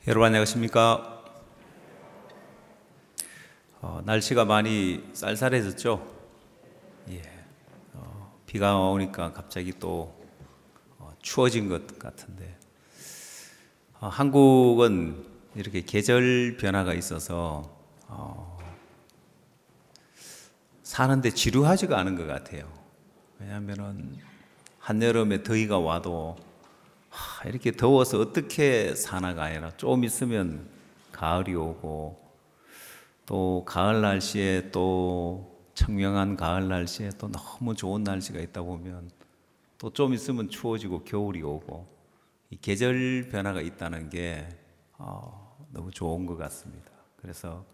여러분 안녕하십니까? 날씨가 많이 쌀쌀해졌죠? 예. 비가 오니까 갑자기 또 추워진 것 같은데 한국은 이렇게 계절 변화가 있어서 사는데 지루하지가 않은 것 같아요. 왜냐하면은 한여름에 더위가 와도 이렇게 더워서 어떻게 사나가 아니라 좀 있으면 가을이 오고 또 가을 날씨에 또 청명한 가을 날씨에 또 너무 좋은 날씨가 있다 보면 또 좀 있으면 추워지고 겨울이 오고 이 계절 변화가 있다는 게 너무 좋은 것 같습니다. 그래서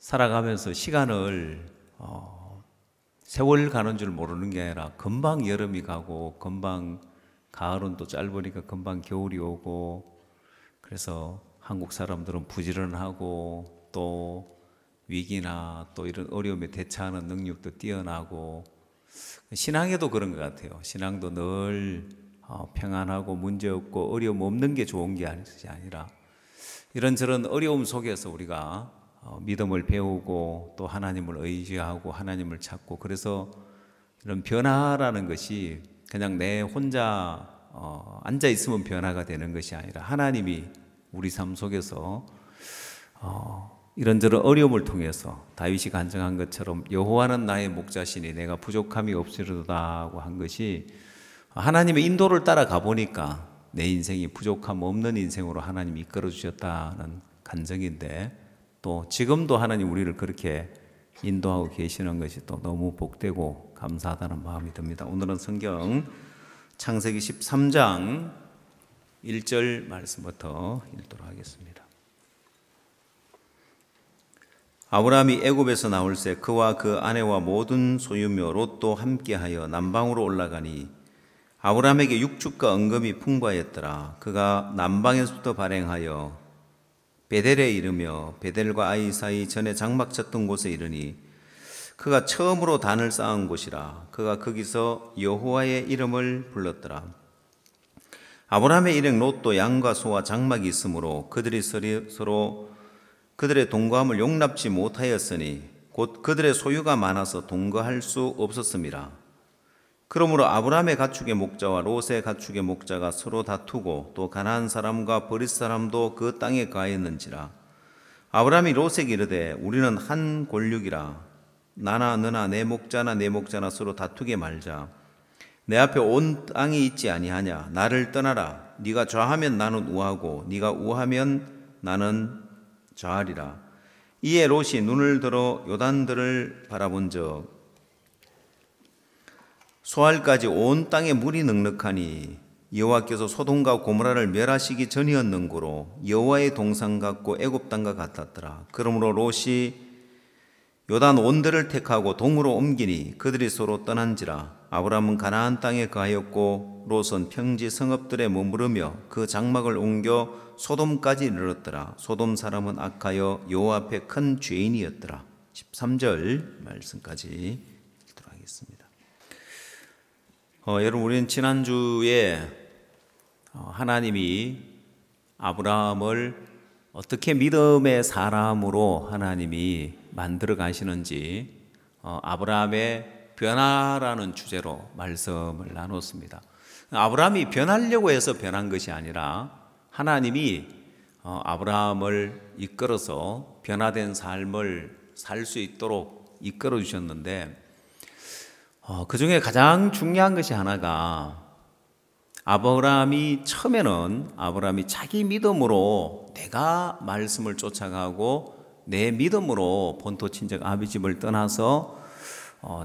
살아가면서 시간을 세월 가는 줄 모르는 게 아니라 금방 여름이 가고 금방 가을은 또 짧으니까 금방 겨울이 오고 그래서 한국 사람들은 부지런하고 또 위기나 또 이런 어려움에 대처하는 능력도 뛰어나고 신앙에도 그런 것 같아요. 신앙도 늘 평안하고 문제없고 어려움 없는 게 좋은 게 아니라 이런저런 어려움 속에서 우리가 믿음을 배우고 또 하나님을 의지하고 하나님을 찾고 그래서 이런 변화라는 것이 그냥 내 혼자 앉아 있으면 변화가 되는 것이 아니라 하나님이 우리 삶 속에서 이런저런 어려움을 통해서 다윗이 간증한 것처럼 여호와는 나의 목자시니 내가 부족함이 없으리로다고 한 것이 하나님의 인도를 따라가 보니까 내 인생이 부족함 없는 인생으로 하나님이 이끌어 주셨다는 간증인데 또 지금도 하나님 우리를 그렇게 인도하고 계시는 것이 또 너무 복되고 감사하다는 마음이 듭니다. 오늘은 성경 창세기 13장 1절 말씀부터 읽도록 하겠습니다. 아브라함이 애굽에서 나올새 그와 그 아내와 모든 소유며 롯도 함께하여 남방으로 올라가니 아브라함에게 육축과 은금이 풍부하였더라. 그가 남방에서부터 발행하여 베델에 이르며 베델과 아이 사이 전에 장막 쳤던 곳에 이르니 그가 처음으로 단을 쌓은 곳이라. 그가 거기서 여호와의 이름을 불렀더라. 아브라함의 일행 롯도 양과 소와 장막이 있으므로 그들이 서로 그들의 동거함을 용납지 못하였으니 곧 그들의 소유가 많아서 동거할 수 없었음이라. 그러므로 아브라함의 가축의 목자와 롯의 가축의 목자가 서로 다투고 또 가나안 사람과 브릿 사람도 그 땅에 거하였는지라. 아브라함이 롯에게 이르되 우리는 한 골육이라. 나나 너나 내 목자나 서로 다투게 말자. 내 앞에 온 땅이 있지 아니하냐. 나를 떠나라. 네가 좌하면 나는 우하고 네가 우하면 나는 좌하리라. 이에 롯이 눈을 들어 요단들을 바라본즉 소알까지 온 땅에 물이 넉넉하니 여호와께서 소돔과 고모라를 멸하시기 전이었는고로 여호와의 동산 같고 애굽 땅과 같았더라. 그러므로 롯이 요단 온들을 택하고 동으로 옮기니 그들이 서로 떠난지라. 아브라함은 가나안 땅에 거하였고 롯은 평지 성읍들에 머무르며 그 장막을 옮겨 소돔까지 이르렀더라. 소돔 사람은 악하여 여호와 앞에 큰 죄인이었더라. 13절 말씀까지 읽도록 하겠습니다. 여러분 우리는 지난주에 하나님이 아브라함을 어떻게 믿음의 사람으로 하나님이 만들어 가시는지 아브라함의 변화라는 주제로 말씀을 나눴습니다. 아브라함이 변하려고 해서 변한 것이 아니라 하나님이 아브라함을 이끌어서 변화된 삶을 살 수 있도록 이끌어 주셨는데 그 중에 가장 중요한 것이 하나가 아브라함이 처음에는 아브라함이 자기 믿음으로 내가 말씀을 쫓아가고 내 믿음으로 본토 친척 아비 집을 떠나서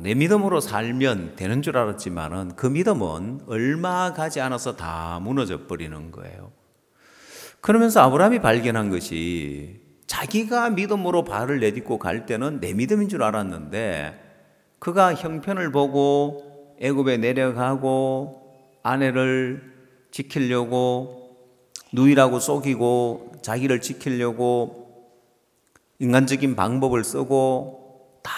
내 믿음으로 살면 되는 줄 알았지만은 그 믿음은 얼마 가지 않아서 다 무너져 버리는 거예요. 그러면서 아브라함이 발견한 것이 자기가 믿음으로 발을 내딛고 갈 때는 내 믿음인 줄 알았는데 그가 형편을 보고 애굽에 내려가고 아내를 지키려고 누이라고 속이고 자기를 지키려고 인간적인 방법을 쓰고 다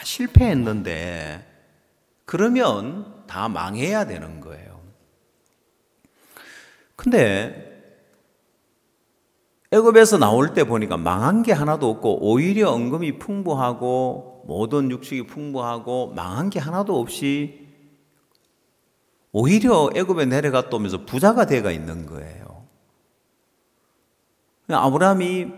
실패했는데 그러면 다 망해야 되는 거예요. 근데 애굽에서 나올 때 보니까 망한 게 하나도 없고 오히려 은금이 풍부하고 모든 육식이 풍부하고 망한 게 하나도 없이 오히려 애굽에 내려갔다 오면서 부자가 돼가 있는 거예요. 아브라함이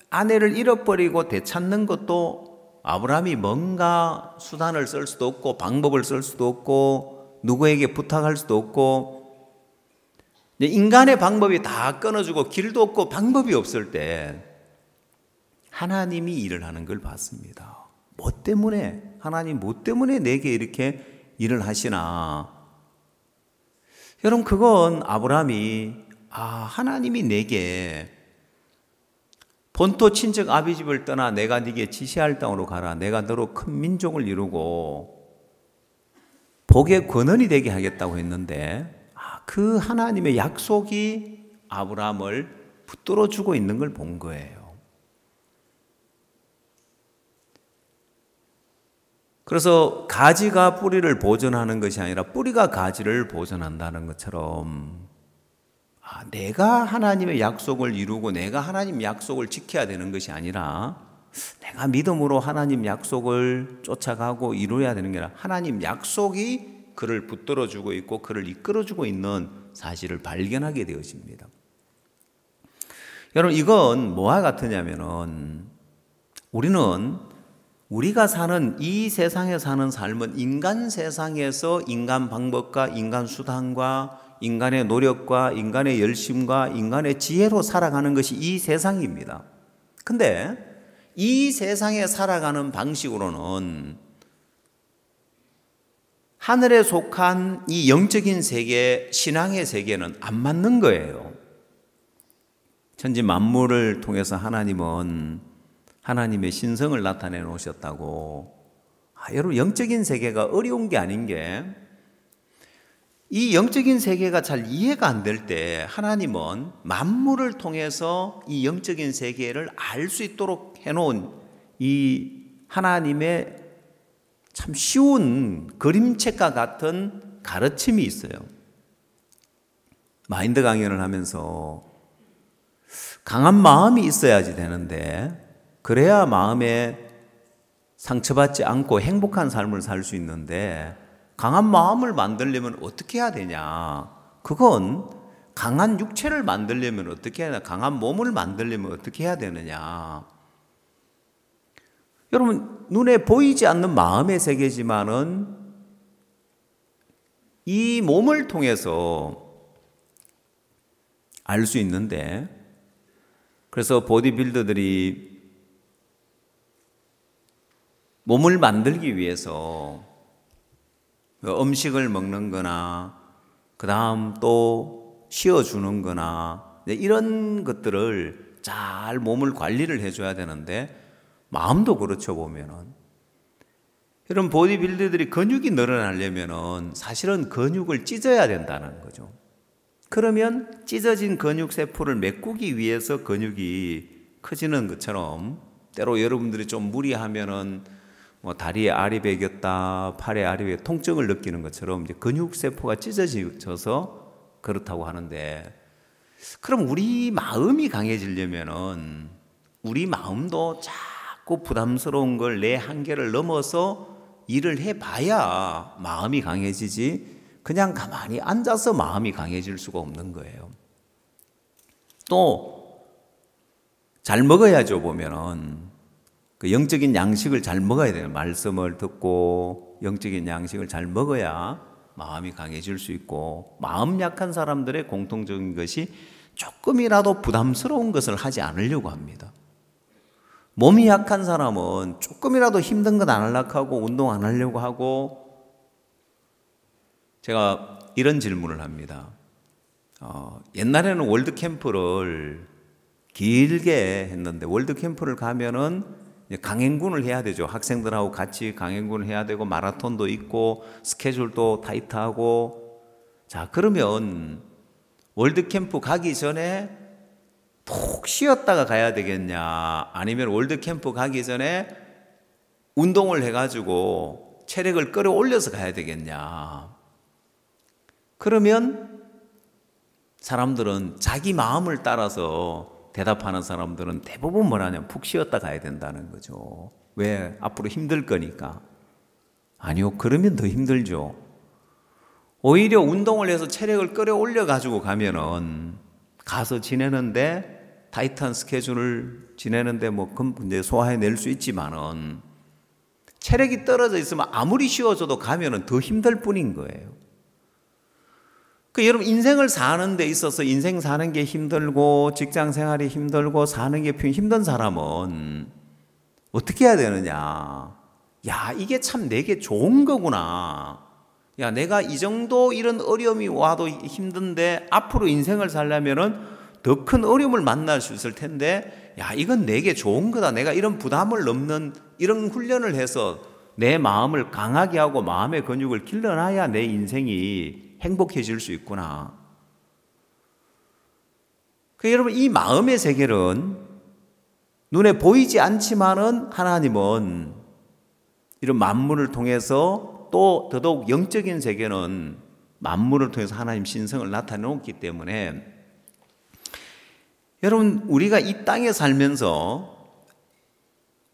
아내를 잃어버리고 되찾는 것도 아브라함이 뭔가 수단을 쓸 수도 없고 방법을 쓸 수도 없고 누구에게 부탁할 수도 없고 인간의 방법이 다 끊어주고 길도 없고 방법이 없을 때 하나님이 일을 하는 걸 봤습니다. 뭐 때문에? 하나님 뭐 때문에 내게 이렇게 일을 하시나? 여러분 그건 아브라함이 하나님이 내게 본토 친척 아비 집을 떠나 내가 네게 지시할 땅으로 가라. 내가 너로 큰 민족을 이루고 복의 근원이 되게 하겠다고 했는데 그 하나님의 약속이 아브라함을 붙들어 주고 있는 걸 본 거예요. 그래서 가지가 뿌리를 보존하는 것이 아니라 뿌리가 가지를 보존한다는 것처럼 내가 하나님의 약속을 이루고 내가 하나님 약속을 지켜야 되는 것이 아니라 내가 믿음으로 하나님 약속을 쫓아가고 이루어야 되는 게 아니라 하나님 약속이 그를 붙들어주고 있고 그를 이끌어주고 있는 사실을 발견하게 되어집니다. 여러분 이건 뭐와 같으냐면은 우리가 사는 이 세상에 사는 삶은 인간 세상에서 인간 방법과 인간 수단과 인간의 노력과 인간의 열심과 인간의 지혜로 살아가는 것이 이 세상입니다. 근데 이 세상에 살아가는 방식으로는 하늘에 속한 이 영적인 세계, 신앙의 세계는 안 맞는 거예요. 천지 만물을 통해서 하나님은 하나님의 신성을 나타내 놓으셨다고. 여러분 영적인 세계가 어려운 게 아닌 게 이 영적인 세계가 잘 이해가 안 될 때 하나님은 만물을 통해서 이 영적인 세계를 알 수 있도록 해놓은 이 하나님의 참 쉬운 그림책과 같은 가르침이 있어요. 마인드 강연을 하면서 강한 마음이 있어야지 되는데 그래야 마음에 상처받지 않고 행복한 삶을 살 수 있는데 강한 마음을 만들려면 어떻게 해야 되냐? 그건 강한 육체를 만들려면 어떻게 해야 되냐? 강한 몸을 만들려면 어떻게 해야 되느냐? 여러분 눈에 보이지 않는 마음의 세계지만은 이 몸을 통해서 알 수 있는데 그래서 보디빌더들이 몸을 만들기 위해서 음식을 먹는 거나 그 다음 또 쉬어주는 거나 이런 것들을 잘 몸을 관리를 해줘야 되는데 마음도 그렇죠 보면은. 여러분 보디빌더들이 근육이 늘어나려면은 사실은 근육을 찢어야 된다는 거죠. 그러면 찢어진 근육 세포를 메꾸기 위해서 근육이 커지는 것처럼 때로 여러분들이 좀 무리하면은 다리에 알이 베겼다, 팔에 알이 베겼다, 통증을 느끼는 것처럼 이제 근육 세포가 찢어져서 그렇다고 하는데 그럼 우리 마음이 강해지려면은 우리 마음도 자꾸 부담스러운 걸 내 한계를 넘어서 일을 해봐야 마음이 강해지지 그냥 가만히 앉아서 마음이 강해질 수가 없는 거예요. 또 잘 먹어야죠 보면은 그 영적인 양식을 잘 먹어야 돼요. 말씀을 듣고 영적인 양식을 잘 먹어야 마음이 강해질 수 있고 마음 약한 사람들의 공통적인 것이 조금이라도 부담스러운 것을 하지 않으려고 합니다. 몸이 약한 사람은 조금이라도 힘든 것 안 하려고 하고 운동 안 하려고 하고 제가 이런 질문을 합니다. 옛날에는 월드캠프를 길게 했는데 월드캠프를 가면은 강행군을 해야 되죠. 학생들하고 같이 강행군을 해야 되고 마라톤도 있고 스케줄도 타이트하고 자 그러면 월드캠프 가기 전에 푹 쉬었다가 가야 되겠냐 아니면 월드캠프 가기 전에 운동을 해가지고 체력을 끌어올려서 가야 되겠냐. 그러면 사람들은 자기 마음을 따라서 대답하는 사람들은 대부분 뭐라냐면 푹 쉬었다 가야 된다는 거죠. 왜? 앞으로 힘들 거니까. 아니요, 그러면 더 힘들죠. 오히려 운동을 해서 체력을 끌어올려 가지고 가면은 가서 지내는데 타이트한 스케줄을 지내는데 뭐 이제 소화해낼 수 있지만은 체력이 떨어져 있으면 아무리 쉬워져도 가면은 더 힘들 뿐인 거예요. 여러분 인생을 사는 데 있어서 인생 사는 게 힘들고 직장 생활이 힘들고 사는 게 힘든 사람은 어떻게 해야 되느냐? 야, 이게 참 내게 좋은 거구나. 야, 내가 이 정도 이런 어려움이 와도 힘든데 앞으로 인생을 살려면은 더 큰 어려움을 만날 수 있을 텐데, 야, 이건 내게 좋은 거다. 내가 이런 부담을 넘는 이런 훈련을 해서 내 마음을 강하게 하고 마음의 근육을 길러놔야 내 인생이 행복해질 수 있구나. 여러분, 이 마음의 세계는 눈에 보이지 않지만은 하나님은 이런 만물을 통해서 또 더더욱 영적인 세계는 만물을 통해서 하나님 신성을 나타내놓기 때문에 여러분, 우리가 이 땅에 살면서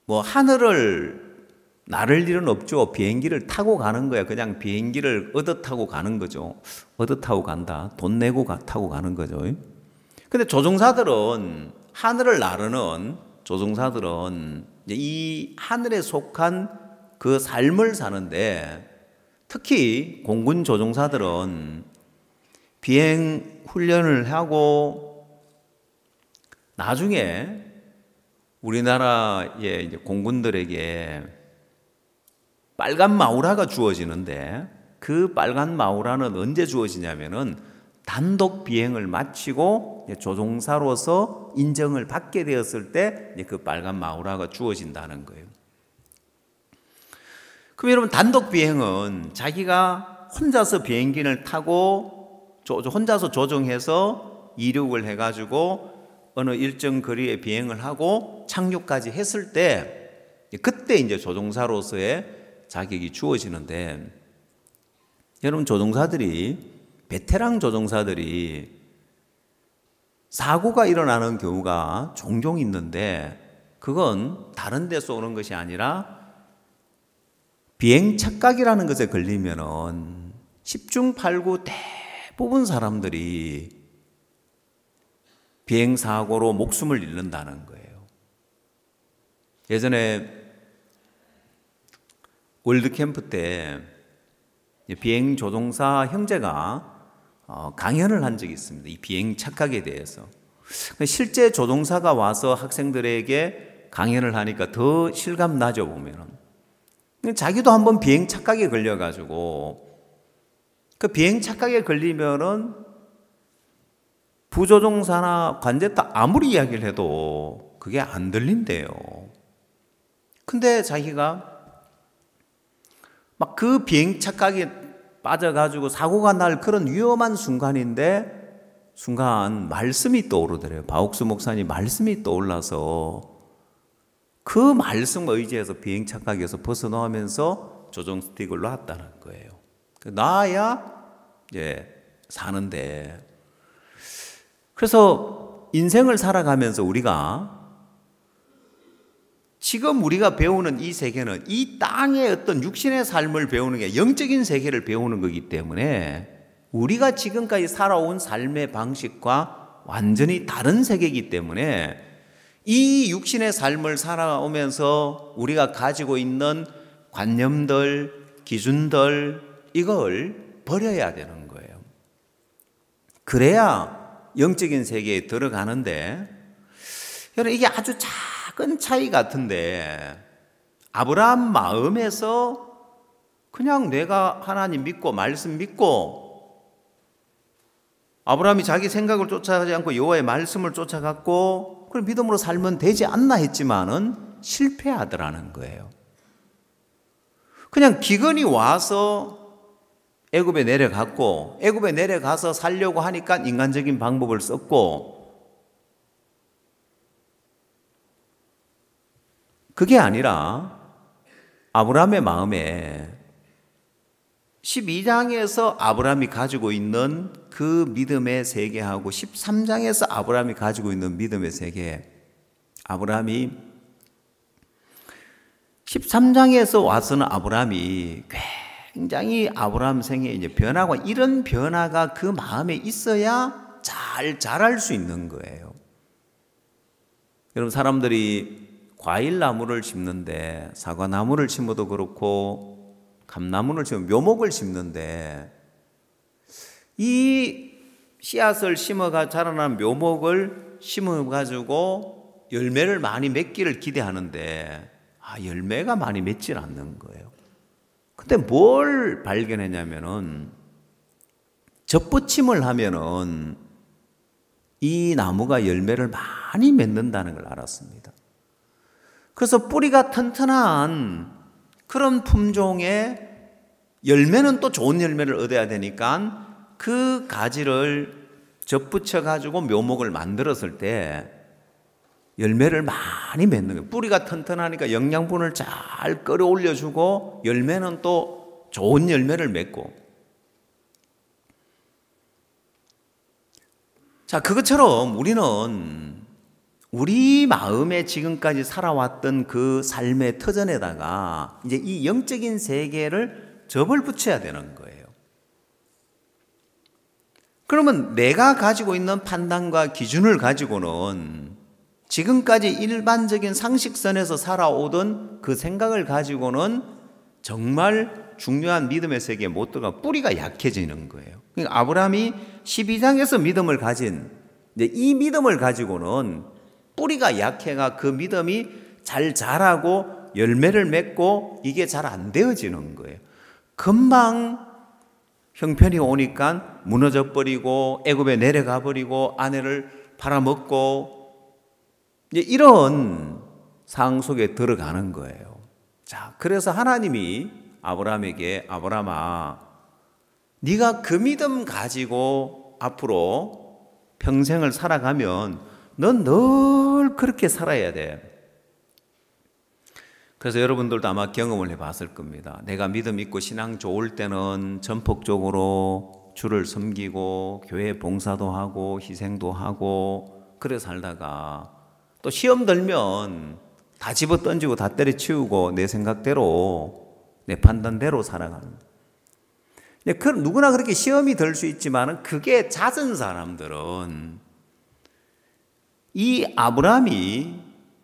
뭐 하늘을 나를 일은 없죠. 비행기를 타고 가는 거야. 그냥 비행기를 얻어 타고 가는 거죠. 얻어 타고 간다. 돈 내고 타고 가는 거죠. 근데 조종사들은 하늘을 나르는 조종사들은 이 하늘에 속한 그 삶을 사는데 특히 공군 조종사들은 비행 훈련을 하고 나중에 우리나라의 이제 공군들에게 빨간 마우라가 주어지는데 그 빨간 마우라는 언제 주어지냐면은 단독 비행을 마치고 조종사로서 인정을 받게 되었을 때 그 빨간 마우라가 주어진다는 거예요. 그럼 여러분, 단독 비행은 자기가 혼자서 비행기를 타고 혼자서 조종해서 이륙을 해가지고 어느 일정 거리에 비행을 하고 착륙까지 했을 때 그때 이제 조종사로서의 자격이 주어지는데, 여러분, 베테랑 조종사들이 사고가 일어나는 경우가 종종 있는데 그건 다른 데서 오는 것이 아니라 비행 착각이라는 것에 걸리면은 10중 8구 대부분 사람들이 비행 사고로 목숨을 잃는다는 거예요. 예전에 월드캠프 때 비행 조종사 형제가 강연을 한 적이 있습니다. 이 비행 착각에 대해서. 실제 조종사가 와서 학생들에게 강연을 하니까 더 실감 나죠, 보면은. 자기도 한번 비행 착각에 걸려가지고 그 비행 착각에 걸리면은 부조종사나 관제타 아무리 이야기를 해도 그게 안 들린대요. 근데 자기가 막 그 비행 착각에 빠져가지고 사고가 날 그런 위험한 순간인데 순간 말씀이 떠오르더래요. 바옥수 목사님 말씀이 떠올라서 그 말씀 의지해서 비행 착각에서 벗어나면서 조종 스틱을 놨다는 거예요. 놔야 이제 사는데, 그래서 인생을 살아가면서 지금 우리가 배우는 이 세계는 이 땅의 어떤 육신의 삶을 배우는 게 영적인 세계를 배우는 거기 때문에 우리가 지금까지 살아온 삶의 방식과 완전히 다른 세계이기 때문에 이 육신의 삶을 살아오면서 우리가 가지고 있는 관념들, 기준들, 이걸 버려야 되는 거예요. 그래야 영적인 세계에 들어가는데, 여러분, 이게 아주 작은 차이 같은데 아브라함 마음에서 그냥 내가 하나님 믿고 말씀 믿고, 아브라함이 자기 생각을 쫓아가지 않고 여호와의 말씀을 쫓아갔고 그럼 믿음으로 살면 되지 않나 했지만은 실패하더라는 거예요. 그냥 기근이 와서 애굽에 내려갔고 애굽에 내려가서 살려고 하니까 인간적인 방법을 썼고, 그게 아니라 아브라함의 마음에 12장에서 아브라함이 가지고 있는 그 믿음의 세계하고 13장에서 아브라함이 가지고 있는 믿음의 세계, 아브라함이 13장에서 와서는 아브라함이 굉장히 아브라함 생에 이제 변화가, 이런 변화가 그 마음에 있어야 잘 자랄 수 있는 거예요. 여러분, 사람들이 과일나무를 심는데, 사과나무를 심어도 그렇고 감나무를 심으면 묘목을 심는데, 이 씨앗을 심어가 자라난 묘목을 심어가지고 열매를 많이 맺기를 기대하는데 열매가 많이 맺질 않는 거예요. 근데 뭘 발견했냐면은 접붙임을 하면은 이 나무가 열매를 많이 맺는다는 걸 알았습니다. 그래서 뿌리가 튼튼한 그런 품종의 열매는 또 좋은 열매를 얻어야 되니까 그 가지를 접붙여 가지고 묘목을 만들었을 때 열매를 많이 맺는 거예요. 뿌리가 튼튼하니까 영양분을 잘 끌어올려 주고 열매는 또 좋은 열매를 맺고. 자, 그것처럼 우리는 우리 마음에 지금까지 살아왔던 그 삶의 터전에다가 이제 이 영적인 세계를 접을 붙여야 되는 거예요. 그러면 내가 가지고 있는 판단과 기준을 가지고는 지금까지 일반적인 상식선에서 살아오던 그 생각을 가지고는 정말 중요한 믿음의 세계에 못 들어가 뿌리가 약해지는 거예요. 그러니까 아브라함이 12장에서 믿음을 가진 이 믿음을 가지고는 뿌리가 약해가 그 믿음이 잘 자라고 열매를 맺고 이게 잘 안 되어지는 거예요. 금방 형편이 오니까 무너져 버리고 애굽에 내려가 버리고 아내를 팔아먹고 이런 상황 속에 들어가는 거예요. 자, 그래서 하나님이 아브라함에게 아브라함아, 네가 그 믿음 가지고 앞으로 평생을 살아가면 넌 늘 그렇게 살아야 돼. 그래서 여러분들도 아마 경험을 해봤을 겁니다. 내가 믿음 있고 신앙 좋을 때는 전폭적으로 주를 섬기고 교회 봉사도 하고 희생도 하고 그래 살다가 또 시험 들면 다 집어 던지고 다 때려치우고 내 생각대로 내 판단대로 살아가는. 누구나 그렇게 시험이 들 수 있지만 그게 잦은 사람들은 이 아브라함이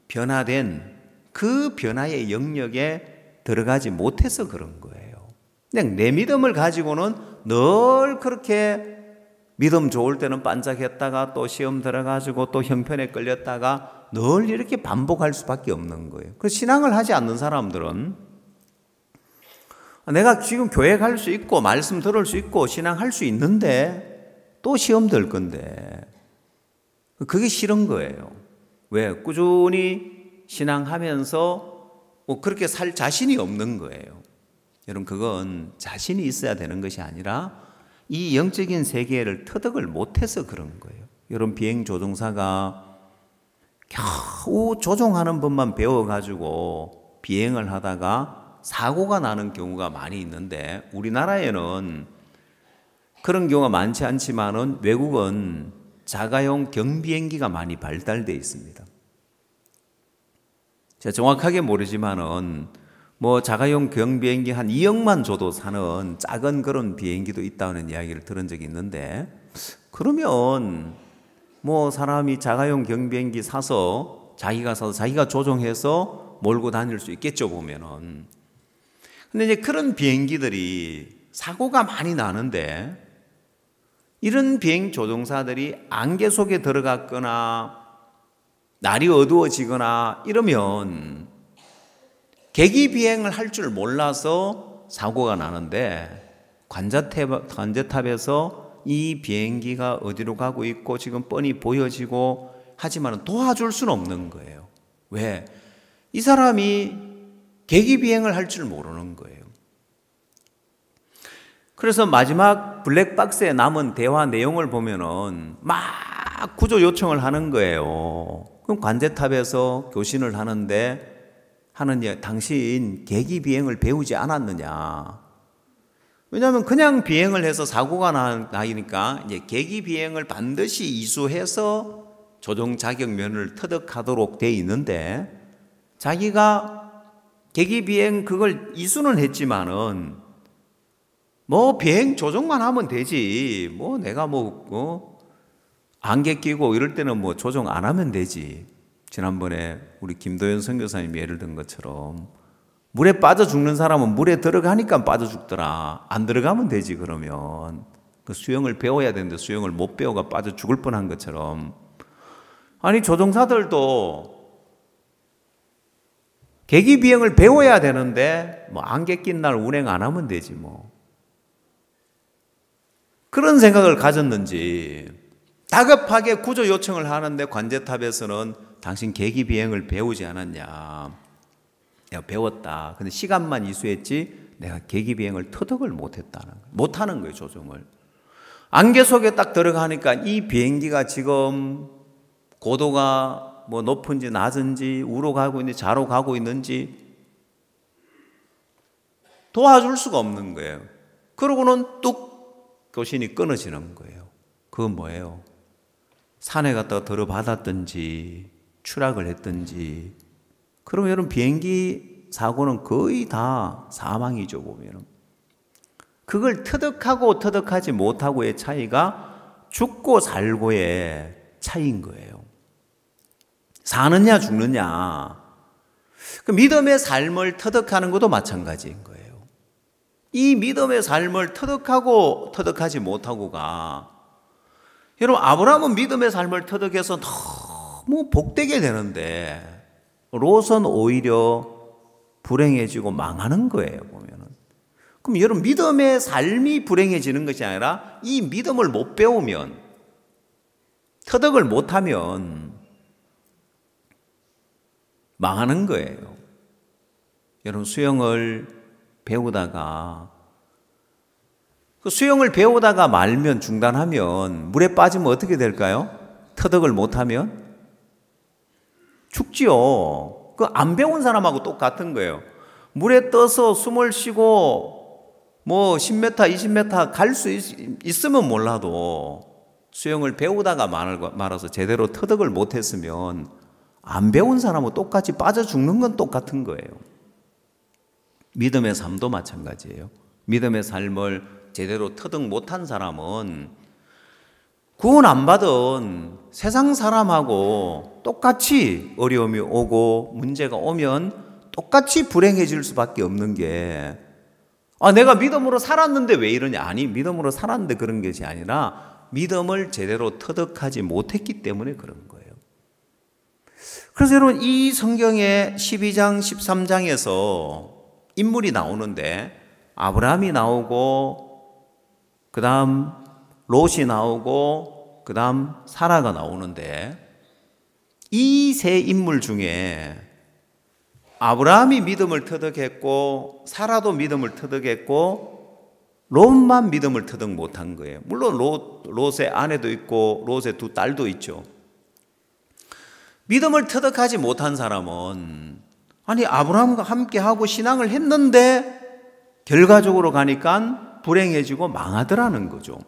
변화된 그 변화의 영역에 들어가지 못해서 그런 거예요. 그냥 내 믿음을 가지고는 늘 그렇게 믿음 좋을 때는 반짝했다가 또 시험 들어가지고 또 형편에 끌렸다가 늘 이렇게 반복할 수밖에 없는 거예요. 그래서 신앙을 하지 않는 사람들은 내가 지금 교회 갈 수 있고 말씀 들을 수 있고 신앙할 수 있는데 또 시험 들 건데 그게 싫은 거예요. 왜? 꾸준히 신앙하면서 그렇게 살 자신이 없는 거예요. 여러분, 그건 자신이 있어야 되는 것이 아니라 이 영적인 세계를 터득을 못해서 그런 거예요. 여러분, 비행조종사가 겨우 조종하는 법만 배워가지고 비행을 하다가 사고가 나는 경우가 많이 있는데 우리나라에는 그런 경우가 많지 않지만은 외국은 자가용 경비행기가 많이 발달되어 있습니다. 제가 정확하게 모르지만은 자가용 경비행기 한 2억만 줘도 사는 작은 그런 비행기도 있다는 이야기를 들은 적이 있는데 그러면 사람이 자가용 경비행기 사서 자기가 조종해서 몰고 다닐 수 있겠죠, 보면은. 근데 이제 그런 비행기들이 사고가 많이 나는데 이런 비행 조종사들이 안개 속에 들어갔거나 날이 어두워지거나 이러면 계기 비행을 할 줄 몰라서 사고가 나는데 관제탑에서 이 비행기가 어디로 가고 있고 지금 뻔히 보여지고 하지만 도와줄 수는 없는 거예요. 왜? 이 사람이 계기 비행을 할 줄 모르는 거예요. 그래서 마지막 블랙박스에 남은 대화 내용을 보면은 막 구조 요청을 하는 거예요. 그럼 관제탑에서 교신을 하는데 당신 계기 비행을 배우지 않았느냐? 왜냐하면 그냥 비행을 해서 사고가 나니까 이제 계기 비행을 반드시 이수해서 조종 자격면허를 터득하도록 돼 있는데, 자기가 계기 비행 그걸 이수는 했지만은 뭐 비행 조종만 하면 되지, 뭐 내가 안개 끼고 이럴 때는 뭐 조종 안 하면 되지. 지난번에 우리 김도현 선교사님이 예를 든 것처럼 물에 빠져 죽는 사람은 물에 들어가니까 빠져 죽더라. 안 들어가면 되지. 그러면 그 수영을 배워야 되는데 수영을 못 배워가 빠져 죽을 뻔한 것처럼, 아니 조종사들도 계기 비행을 배워야 되는데 뭐 안개 낀 날 운행 안 하면 되지 뭐. 그런 생각을 가졌는지 다급하게 구조 요청을 하는데 관제탑에서는 당신 계기 비행을 배우지 않았냐. 내가 배웠다. 근데 시간만 이수했지 내가 계기 비행을 터득을 못하는 거예요, 조종을. 안개 속에 딱 들어가니까 이 비행기가 지금 고도가 뭐 높은지 낮은지, 우로 가고 있는지 좌로 가고 있는지 도와줄 수가 없는 거예요. 그러고는 뚝 교신이 끊어지는 거예요. 그건 뭐예요? 산에 갔다가 들어받았든지 추락을 했든지, 그러면 여러분 비행기 사고는 거의 다 사망이죠, 보면. 그걸 터득하고 터득하지 못하고의 차이가 죽고 살고의 차이인 거예요. 사느냐 죽느냐. 그 믿음의 삶을 터득하는 것도 마찬가지인 거예요. 이 믿음의 삶을 터득하고 터득하지 못하고가, 여러분 아브라함은 믿음의 삶을 터득해서 너무 복되게 되는데 롯은 오히려 불행해지고 망하는 거예요, 보면은. 그럼 여러분 믿음의 삶이 불행해지는 것이 아니라 이 믿음을 못 배우면, 터득을 못하면 망하는 거예요. 여러분 수영을 배우다가 말면, 중단하면, 물에 빠지면 어떻게 될까요? 터득을 못하면 죽지요. 그 안 배운 사람하고 똑같은 거예요. 물에 떠서 숨을 쉬고 뭐 10m, 20m 갈 수 있으면 몰라도 수영을 배우다가 말아서 제대로 터득을 못했으면 안 배운 사람하고 똑같이 빠져 죽는 건 똑같은 거예요. 믿음의 삶도 마찬가지예요. 믿음의 삶을 제대로 터득 못한 사람은 구원 안 받은 세상 사람하고 똑같이 어려움이 오고 문제가 오면 똑같이 불행해질 수밖에 없는 게, 내가 믿음으로 살았는데 왜 이러냐. 아니, 믿음으로 살았는데 그런 것이 아니라 믿음을 제대로 터득하지 못했기 때문에 그런 거예요. 그래서 여러분 이 성경의 12장 13장에서 인물이 나오는데 아브라함이 나오고, 그 다음 롯이 나오고, 그 다음 사라가 나오는데, 이 세 인물 중에 아브라함이 믿음을 터득했고 사라도 믿음을 터득했고 롯만 믿음을 터득 못한 거예요. 물론 롯의 아내도 있고 롯의 두 딸도 있죠. 믿음을 터득하지 못한 사람은, 아니 아브라함과 함께하고 신앙을 했는데 결과적으로 가니까 불행해지고 망하더라는 거죠.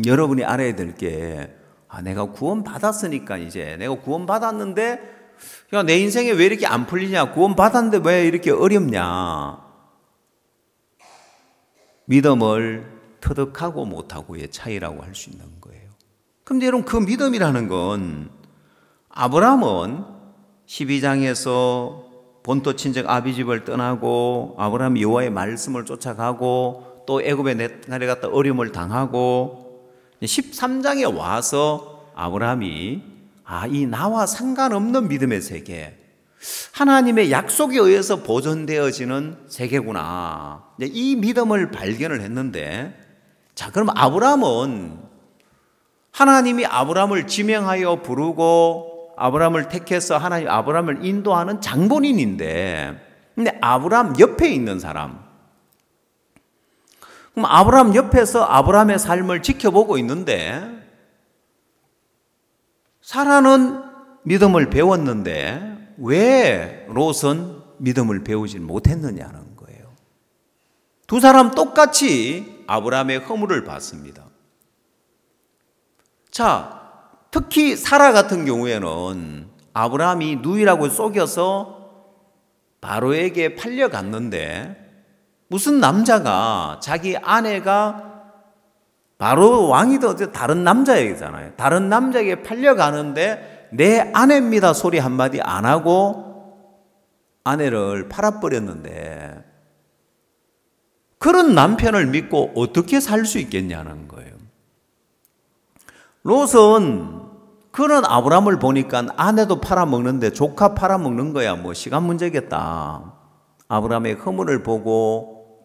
여러분이 알아야 될 게, 내가 구원 받았으니까 이제 내가 구원 받았는데 야, 내 인생에 왜 이렇게 안 풀리냐, 구원 받았는데 왜 이렇게 어렵냐. 믿음을 터득하고 못하고의 차이라고 할 수 있는 거예요. 그런데 여러분 그 믿음이라는 건, 아브라함은 12장에서 본토 친척 아비집을 떠나고 아브라함이 여호와의 말씀을 쫓아가고 또 애굽에 내려갔다 어려움을 당하고 13장에 와서 아브라함이 이 나와 상관없는 믿음의 세계, 하나님의 약속에 의해서 보존되어지는 세계구나, 이 믿음을 발견을 했는데, 자 그럼 아브라함은 하나님이 아브라함을 지명하여 부르고 아브라함을 택해서 하나님 아브라함을 인도하는 장본인인데, 근데 아브라함 옆에 있는 사람, 그럼 아브라함 옆에서 아브라함의 삶을 지켜보고 있는데, 사라는 믿음을 배웠는데 왜 롯은 믿음을 배우지 못했느냐는 거예요. 두 사람 똑같이 아브라함의 허물을 받습니다. 자, 특히 사라 같은 경우에는 아브라함이 누이라고 속여서 바로에게 팔려갔는데 무슨 남자가 자기 아내가 바로 왕이든 다른 남자이잖아요. 다른 남자에게 팔려가는데 내 아내입니다 소리 한마디 안 하고 아내를 팔아버렸는데 그런 남편을 믿고 어떻게 살 수 있겠냐는 거예요. 롯은 그런 아브라함을 보니까 아내도 팔아먹는데 조카 팔아먹는 거야 뭐 시간 문제겠다. 아브라함의 허물을 보고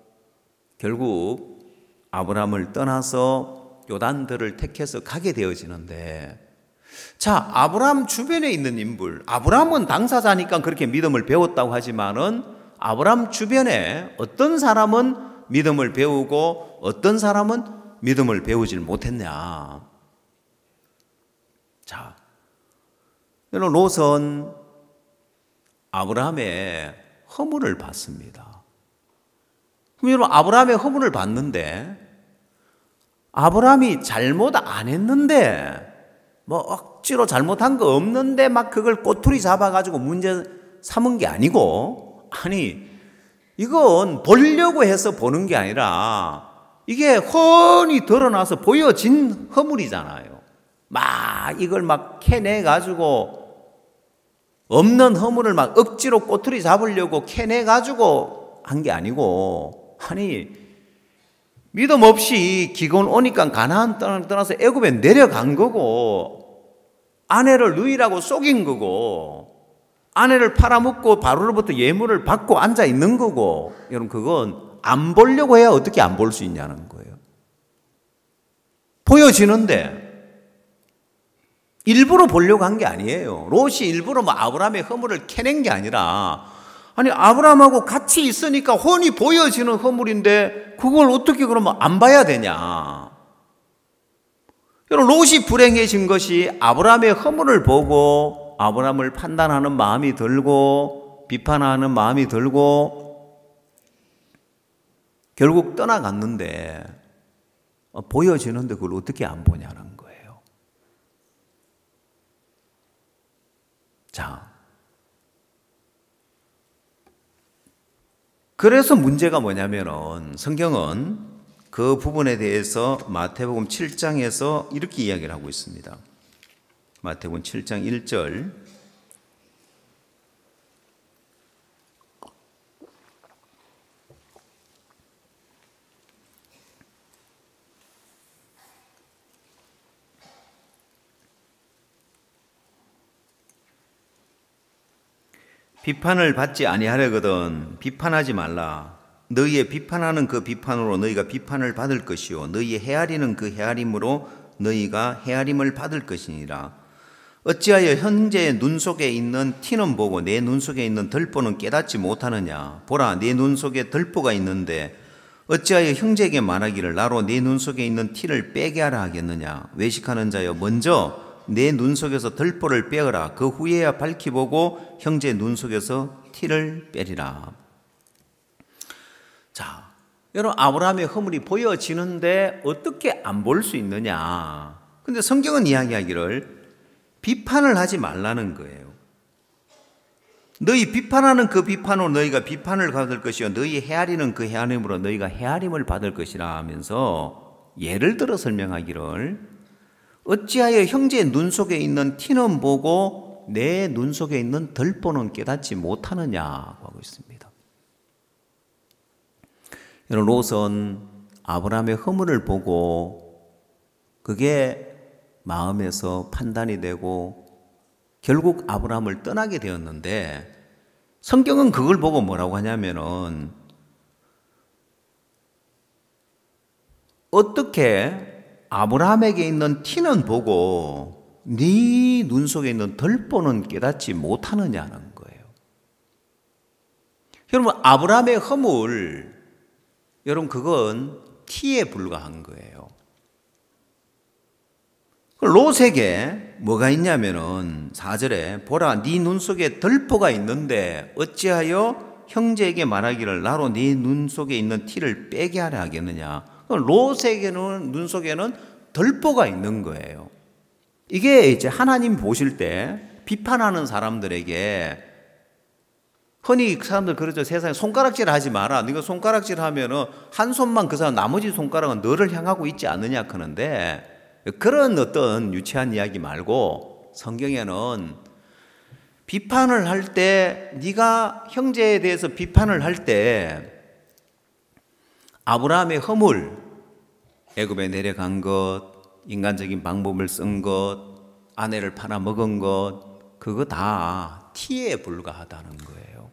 결국 아브라함을 떠나서 요단들을 택해서 가게 되어지는데, 자, 아브라함 주변에 있는 인물, 아브라함은 당사자니까 그렇게 믿음을 배웠다고 하지만은 아브라함 주변에 어떤 사람은 믿음을 배우고 어떤 사람은 믿음을 배우질 못했냐. 자, 여러분, 롯은 아브라함의 허물을 받습니다. 그럼 여러분, 아브라함의 허물을 받는데 아브라함이 잘못 안 했는데 뭐 억지로 잘못한 거 없는데 막 그걸 꼬투리 잡아가지고 문제 삼은 게 아니고, 아니 이건 보려고 해서 보는 게 아니라 이게 훤히 드러나서 보여진 허물이잖아요. 막 이걸 막 캐내가지고 없는 허물을 막 억지로 꼬투리 잡으려고 캐내가지고 한 게 아니고, 아니 믿음 없이 기근 오니까 가나안 떠나서 애굽에 내려간 거고, 아내를 누이라고 속인 거고, 아내를 팔아먹고 바로로부터 예물을 받고 앉아 있는 거고, 여러분 그건 안 보려고 해야 어떻게 안 볼 수 있냐는 거예요. 보여지는데 일부러 보려고 한 게 아니에요. 롯이 일부러 뭐 아브라함의 허물을 캐낸 게 아니라, 아니 아브라함하고 같이 있으니까 훤히 보여지는 허물인데 그걸 어떻게 그러면 안 봐야 되냐. 여러분, 롯이 불행해진 것이 아브라함의 허물을 보고 아브라함을 판단하는 마음이 들고 비판하는 마음이 들고 결국 떠나갔는데 보여지는데 그걸 어떻게 안 보냐는 거예요. 자, 그래서 문제가 뭐냐면은 성경은 그 부분에 대해서 마태복음 7장에서 이렇게 이야기를 하고 있습니다. 마태복음 7장 1절. 비판을 받지 아니하려거든 비판하지 말라. 너희의 비판하는 그 비판으로 너희가 비판을 받을 것이요 너희의 헤아리는 그 헤아림으로 너희가 헤아림을 받을 것이니라. 어찌하여 형제의 눈 속에 있는 티는 보고 내 눈 속에 있는 덜보는 깨닫지 못하느냐. 보라, 내 눈 속에 덜보가 있는데 어찌하여 형제에게 말하기를 나로 내 눈 속에 있는 티를 빼게 하라 하겠느냐. 외식하는 자여, 먼저 내 눈 속에서 덜보를 빼어라. 그 후에야 밝히 보고 형제 눈 속에서 티를 빼리라. 자, 여러분, 아브라함의 허물이 보여지는데 어떻게 안 볼 수 있느냐. 근데 성경은 이야기하기를 비판을 하지 말라는 거예요. 너희 비판하는 그 비판으로 너희가 비판을 받을 것이요 너희 헤아리는 그 헤아림으로 너희가 헤아림을 받을 것이라 하면서 예를 들어 설명하기를 어찌하여 형제의 눈 속에 있는 티는 보고 내 눈 속에 있는 덜보는 깨닫지 못하느냐고 하고 있습니다. 여러분, 롯은 아브라함의 허물을 보고 그게 마음에서 판단이 되고 결국 아브라함을 떠나게 되었는데, 성경은 그걸 보고 뭐라고 하냐면은 어떻게 아브라함에게 있는 티는 보고 네 눈 속에 있는 덜보는 깨닫지 못하느냐는 거예요. 여러분, 아브라함의 허물, 여러분 그건 티에 불과한 거예요. 롯에게 뭐가 있냐면은 4절에 보라, 네 눈 속에 덜보가 있는데 어찌하여 형제에게 말하기를 나로 네 눈 속에 있는 티를 빼게 하려 하겠느냐. 롯에게는 눈 속에는 들보가 있는 거예요. 이게 이제 하나님 보실 때 비판하는 사람들에게 흔히 사람들 그러죠. 세상에 손가락질 하지 마라. 네가 손가락질 하면은 한 손만 그 사람 나머지 손가락은 너를 향하고 있지 않느냐 하는데 그런 어떤 유치한 이야기 말고 성경에는 비판을 할 때 네가 형제에 대해서 비판을 할 때 아브라함의 허물, 애굽에 내려간 것, 인간적인 방법을 쓴 것, 아내를 팔아먹은 것, 그거 다 티에 불과하다는 거예요.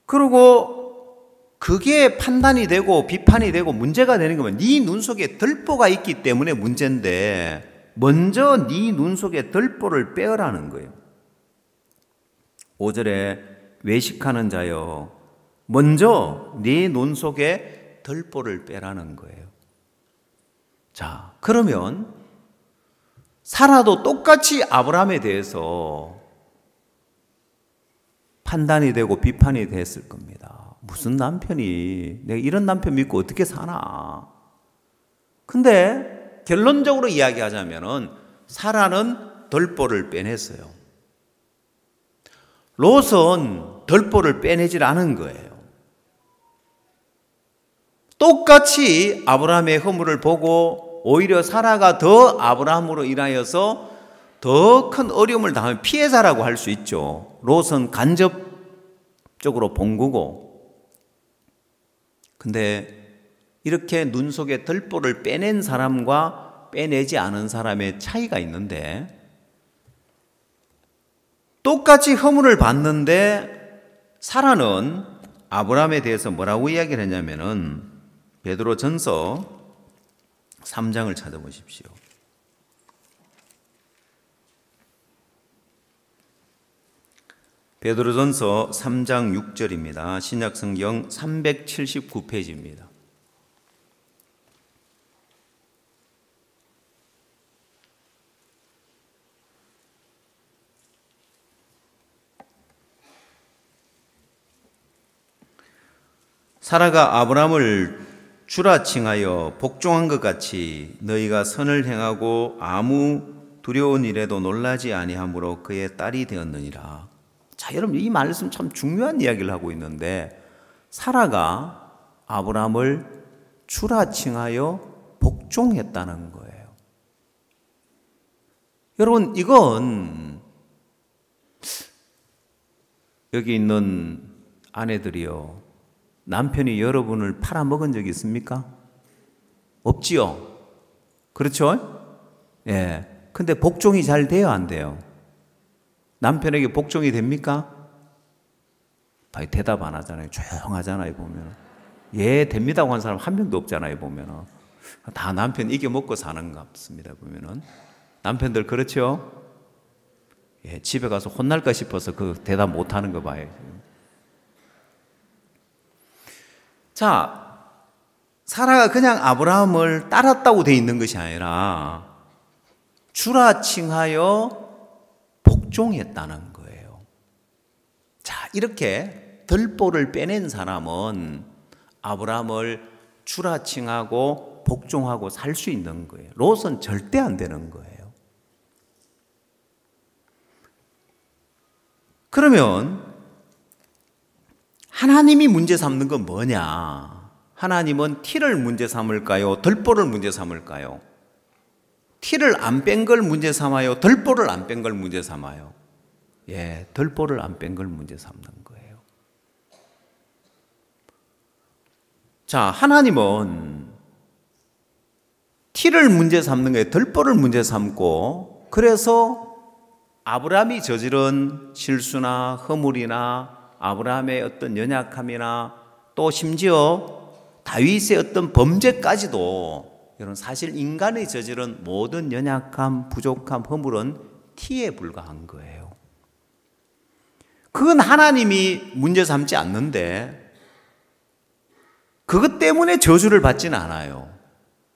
그리고 그게 판단이 되고 비판이 되고 문제가 되는 거면 네 눈 속에 들보가 있기 때문에 문제인데 먼저 네 눈 속에 들보를 빼어라는 거예요. 5절에 외식하는 자여 먼저 네 눈 속에 들보를 빼라는 거예요. 자, 그러면 사라도 똑같이 아브라함에 대해서 판단이 되고 비판이 됐을 겁니다. 무슨 남편이 내가 이런 남편 믿고 어떻게 사나. 근데 결론적으로 이야기하자면은 사라는 들보를 빼냈어요. 롯은 들보를 빼내질 않은 거예요. 똑같이 아브라함의 허물을 보고 오히려 사라가 더 아브라함으로 인하여서 더 큰 어려움을 당하면 피해자라고 할 수 있죠. 롯은 간접적으로 본 거고. 근데 이렇게 눈 속에 들보를 빼낸 사람과 빼내지 않은 사람의 차이가 있는데 똑같이 허물을 받는데 사라는 아브라함에 대해서 뭐라고 이야기를 했냐면은 베드로전서 3장을 찾아보십시오. 베드로전서 3장 6절입니다. 신약성경 379페이지입니다. 사라가 아브라함을 주라 칭하여 복종한 것 같이 너희가 선을 행하고 아무 두려운 일에도 놀라지 아니하므로 그의 딸이 되었느니라. 자, 여러분 이 말씀 참 중요한 이야기를 하고 있는데 사라가 아브라함을 주라 칭하여 복종했다는 거예요. 여러분 이건 여기 있는 아내들이요, 남편이 여러분을 팔아먹은 적이 있습니까? 없지요. 그렇죠? 예. 근데 복종이 잘 돼요, 안 돼요? 남편에게 복종이 됩니까? 대답 안 하잖아요. 조용하잖아요, 보면. 예, 됩니다고 한 사람 한 명도 없잖아요, 보면. 다 남편 이겨먹고 사는 것 같습니다, 보면은. 남편들 그렇죠? 예, 집에 가서 혼날까 싶어서 그 대답 못 하는 거 봐요. 자, 사라가 그냥 아브라함을 따랐다고 돼 있는 것이 아니라 주라 칭하여 복종했다는 거예요. 자, 이렇게 들보를 빼낸 사람은 아브라함을 주라 칭하고 복종하고 살 수 있는 거예요. 롯은 절대 안 되는 거예요. 그러면 하나님이 문제 삼는 건 뭐냐? 하나님은 티를 문제 삼을까요? 들보를 문제 삼을까요? 티를 안 뺀 걸 문제 삼아요? 들보를 안 뺀 걸 문제 삼아요? 예, 들보를 안 뺀 걸 문제 삼는 거예요. 자, 하나님은 티를 문제 삼는 거예요. 들보를 문제 삼고, 그래서 아브라함이 저지른 실수나 허물이나 아브라함의 어떤 연약함이나 또 심지어 다윗의 어떤 범죄까지도, 여러분 사실 인간이 저지른 모든 연약함, 부족함, 허물은 티에 불과한 거예요. 그건 하나님이 문제 삼지 않는데 그것 때문에 저주를 받지는 않아요.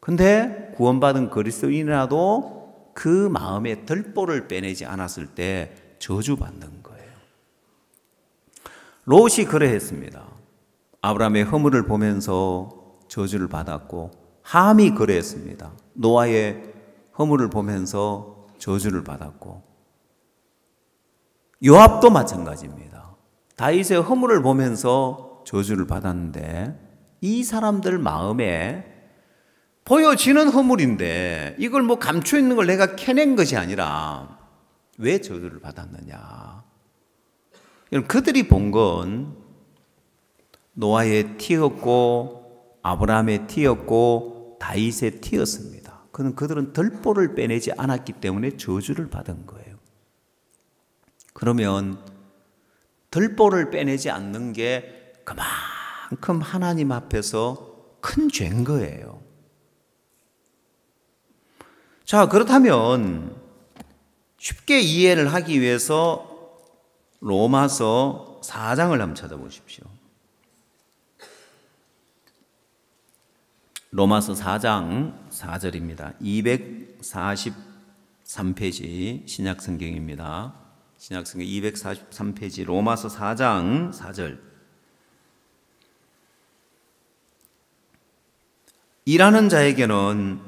근데 구원받은 그리스도인이라도 그 마음에 들보를 빼내지 않았을 때 저주받는 거예요. 롯이 그러했습니다. 아브라함의 허물을 보면서 저주를 받았고, 함이 그러했습니다. 노아의 허물을 보면서 저주를 받았고, 요압도 마찬가지입니다. 다윗의 허물을 보면서 저주를 받았는데, 이 사람들 마음에 보여지는 허물인데 이걸 뭐 감춰 있는 걸 내가 캐낸 것이 아니라 왜 저주를 받았느냐. 그들이 본 건 노아의 티였고 아브라함의 티였고 다윗의 티였습니다. 그들은 덜보를 빼내지 않았기 때문에 저주를 받은 거예요. 그러면 덜보를 빼내지 않는 게 그만큼 하나님 앞에서 큰 죄인 거예요. 자, 그렇다면 쉽게 이해를 하기 위해서 로마서 4장을 한번 찾아보십시오. 로마서 4장 4절입니다. 243페이지 신약성경입니다. 신약성경 243페이지 로마서 4장 4절. 일하는 자에게는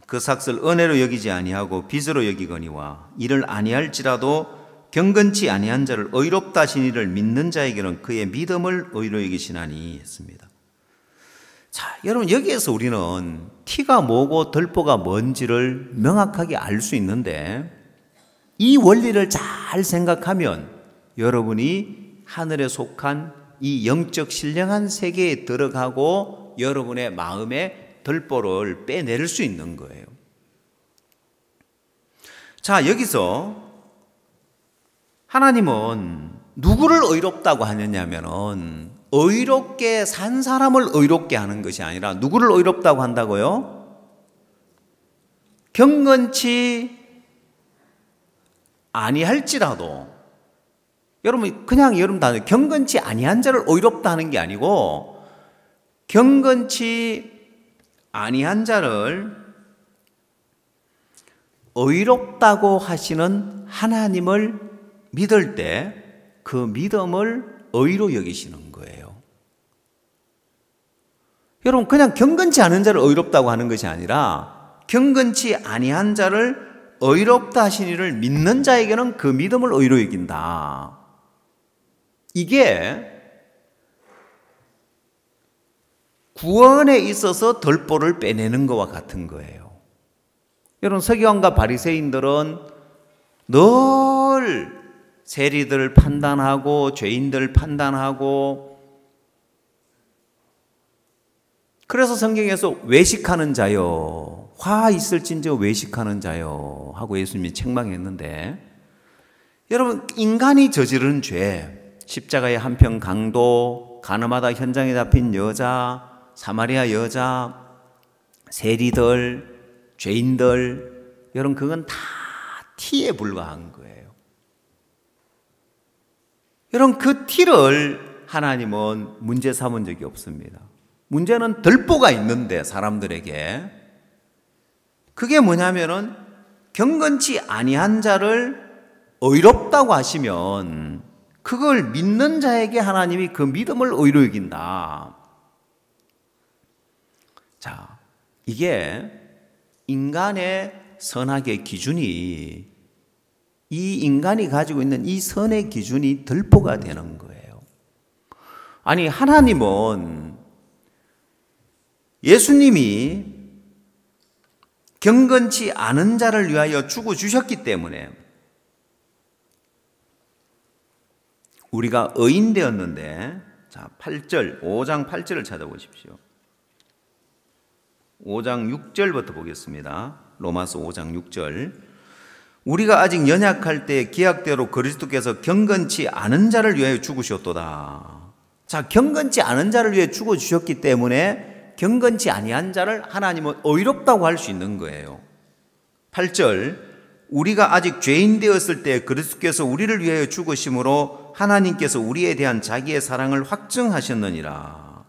그 삭을 은혜로 여기지 아니하고 빚으로 여기거니와 이를 아니할지라도 경건치 아니한 자를 의롭다 하신 이를 믿는 자에게는 그의 믿음을 의로 여기시나니 했습니다. 자, 여러분 여기에서 우리는 티가 뭐고 덜보가 뭔지를 명확하게 알 수 있는데 이 원리를 잘 생각하면 여러분이 하늘에 속한 이 영적 신령한 세계에 들어가고 여러분의 마음에 덜보를 빼낼 수 있는 거예요. 자, 여기서 하나님은 누구를 의롭다고 하느냐면은 의롭게 산 사람을 의롭게 하는 것이 아니라 누구를 의롭다고 한다고요? 경건치 아니할지라도 여러분 그냥 여러분 다 경건치 아니한 자를 의롭다 하는 게 아니고 경건치 아니한 자를 의롭다고 하시는 하나님을 믿을 때 그 믿음을 의로 여기시는 거예요. 여러분 그냥 경건치 않은 자를 의롭다고 하는 것이 아니라 경건치 아니한 자를 의롭다 하신 이를 믿는 자에게는 그 믿음을 의로 여긴다. 이게 구원에 있어서 덜보를 빼내는 것과 같은 거예요. 여러분 서기관과 바리새인들은 늘 세리들을 판단하고 죄인들을 판단하고 그래서 성경에서 외식하는 자여 화 있을진저 외식하는 자여 하고 예수님이 책망했는데 여러분 인간이 저지른 죄 십자가의 한편 강도 가늠하다 현장에 잡힌 여자 사마리아 여자 세리들 죄인들 여러분 그건 다 티에 불과한 거예요. 여러분 그 티를 하나님은 문제 삼은 적이 없습니다. 문제는 덜보가 있는데 사람들에게 그게 뭐냐면은 경건치 아니한 자를 의롭다고 하시면 그걸 믿는 자에게 하나님이 그 믿음을 의로 여긴다. 자, 이게 인간의 선악의 기준이 이 인간이 가지고 있는 이 선의 기준이 덜보가 되는 거예요. 아니 하나님은 예수님이 경건치 않은 자를 위하여 죽어주셨기 때문에 우리가 의인 되었는데 자 8절 5장 8절을 찾아보십시오. 5장 6절부터 보겠습니다. 로마서 5장 6절 우리가 아직 연약할 때 기약대로 그리스도께서 경건치 않은 자를 위하여 죽으셨도다. 자, 경건치 않은 자를 위해 죽어주셨기 때문에 경건치 아니한 자를 하나님은 의롭다고 할 수 있는 거예요. 8절 우리가 아직 죄인 되었을 때 그리스도께서 우리를 위하여 죽으심으로 하나님께서 우리에 대한 자기의 사랑을 확증하셨느니라.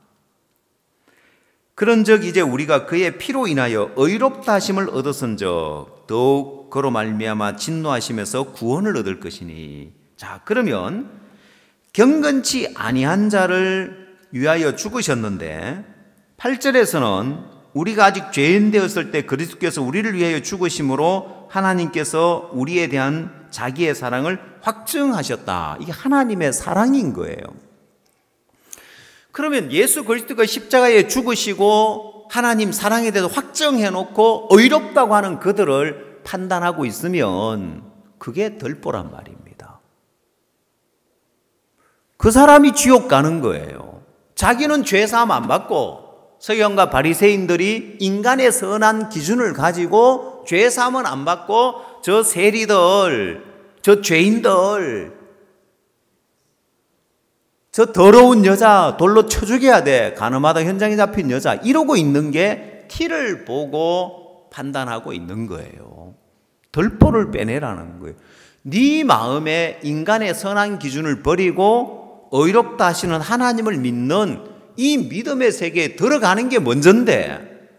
그런즉 이제 우리가 그의 피로 인하여 의롭다 하심을 얻었은즉 더욱 그로 말미암아 진노하심에서 구원을 얻을 것이니. 자, 그러면 경건치 아니한 자를 위하여 죽으셨는데 8절에서는 우리가 아직 죄인 되었을 때 그리스도께서 우리를 위하여 죽으심으로 하나님께서 우리에 대한 자기의 사랑을 확증하셨다. 이게 하나님의 사랑인 거예요. 그러면 예수 그리스도가 십자가에 죽으시고 하나님 사랑에 대해서 확정해 놓고 의롭다고 하는 그들을 판단하고 있으면 그게 덜보란 말입니다. 그 사람이 지옥 가는 거예요. 자기는 죄사함 안 받고 서기관과 바리새인들이 인간의 선한 기준을 가지고 죄사함은 안 받고 저 세리들, 저 죄인들, 저 더러운 여자 돌로 쳐 죽여야 돼. 간음하다 현장에 잡힌 여자 이러고 있는 게 티를 보고 판단하고 있는 거예요. 덜보를 빼내라는 거예요. 네 마음에 인간의 선한 기준을 버리고 의롭다 하시는 하나님을 믿는 이 믿음의 세계에 들어가는 게 먼저인데,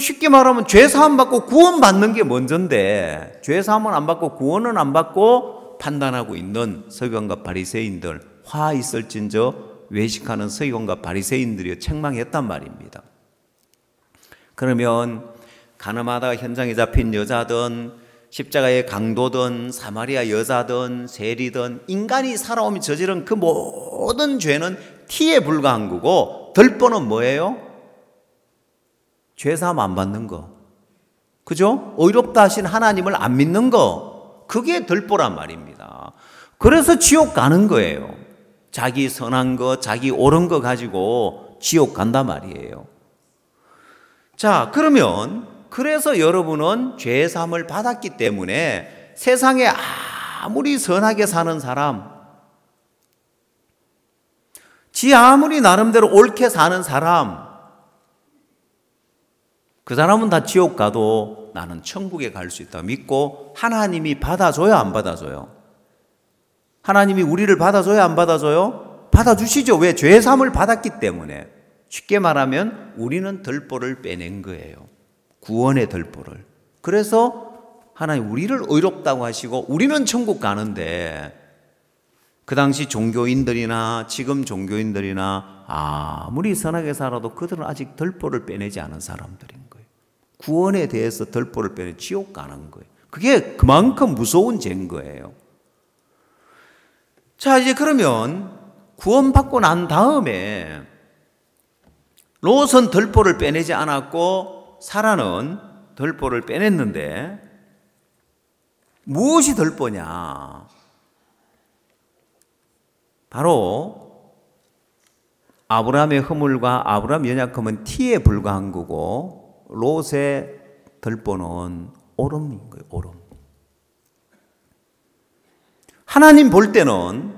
쉽게 말하면 죄사함 받고 구원 받는 게 먼저인데 죄사함은 안 받고 구원은 안 받고 판단하고 있는 서기관과 바리새인들, 화 있을진저 외식하는 서기관과 바리새인들이 책망했단 말입니다. 그러면 간음하다가 현장에 잡힌 여자든 십자가의 강도든 사마리아 여자든 세리든 인간이 살아오며 저지른 그 모든 죄는 티에 불과한 거고 덜보는 뭐예요? 죄사함 안 받는 거, 그죠? 의롭다 하신 하나님을 안 믿는 거, 그게 덜보란 말입니다. 그래서 지옥 가는 거예요. 자기 선한 거, 자기 옳은 거 가지고 지옥 간단 말이에요. 자, 그러면 그래서 여러분은 죄사함을 받았기 때문에 세상에 아무리 선하게 사는 사람, 지 아무리 나름대로 옳게 사는 사람, 그 사람은 다 지옥 가도 나는 천국에 갈 수 있다 믿고 하나님이 받아줘요, 안 받아줘요? 하나님이 우리를 받아줘요, 안 받아줘요? 받아주시죠. 왜? 죄사함을 받았기 때문에. 쉽게 말하면 우리는 덜보를 빼낸 거예요. 구원의 덜보를. 그래서 하나님 우리를 의롭다고 하시고 우리는 천국 가는데, 그 당시 종교인들이나 지금 종교인들이나 아무리 선하게 살아도 그들은 아직 덜보를 빼내지 않은 사람들인 거예요. 구원에 대해서 덜보를 빼내 지옥 가는 거예요. 그게 그만큼 무서운 죄인 거예요. 자, 이제 그러면 구원받고 난 다음에 롯은 덜보를 빼내지 않았고 사라는 덜보를 빼냈는데 무엇이 덜보냐? 바로 아브라함의 허물과 아브라함 연약함은 티에 불과한 거고 롯의 덜보는 오름인 거예요. 오름. 하나님 볼 때는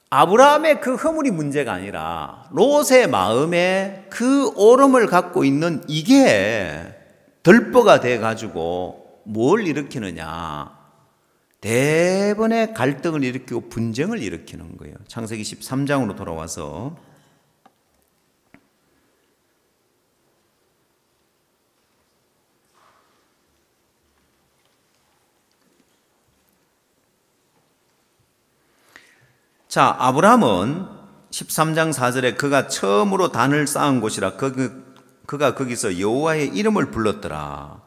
아브라함의 그 허물이 문제가 아니라 롯의 마음에 그 오름을 갖고 있는 이게 덜보가 돼가지고 뭘 일으키느냐? 대번의 갈등을 일으키고 분쟁을 일으키는 거예요. 창세기 13장으로 돌아와서 자, 아브라함은 13장 4절에 그가 처음으로 단을 쌓은 곳이라 그가 거기서 여호와의 이름을 불렀더라.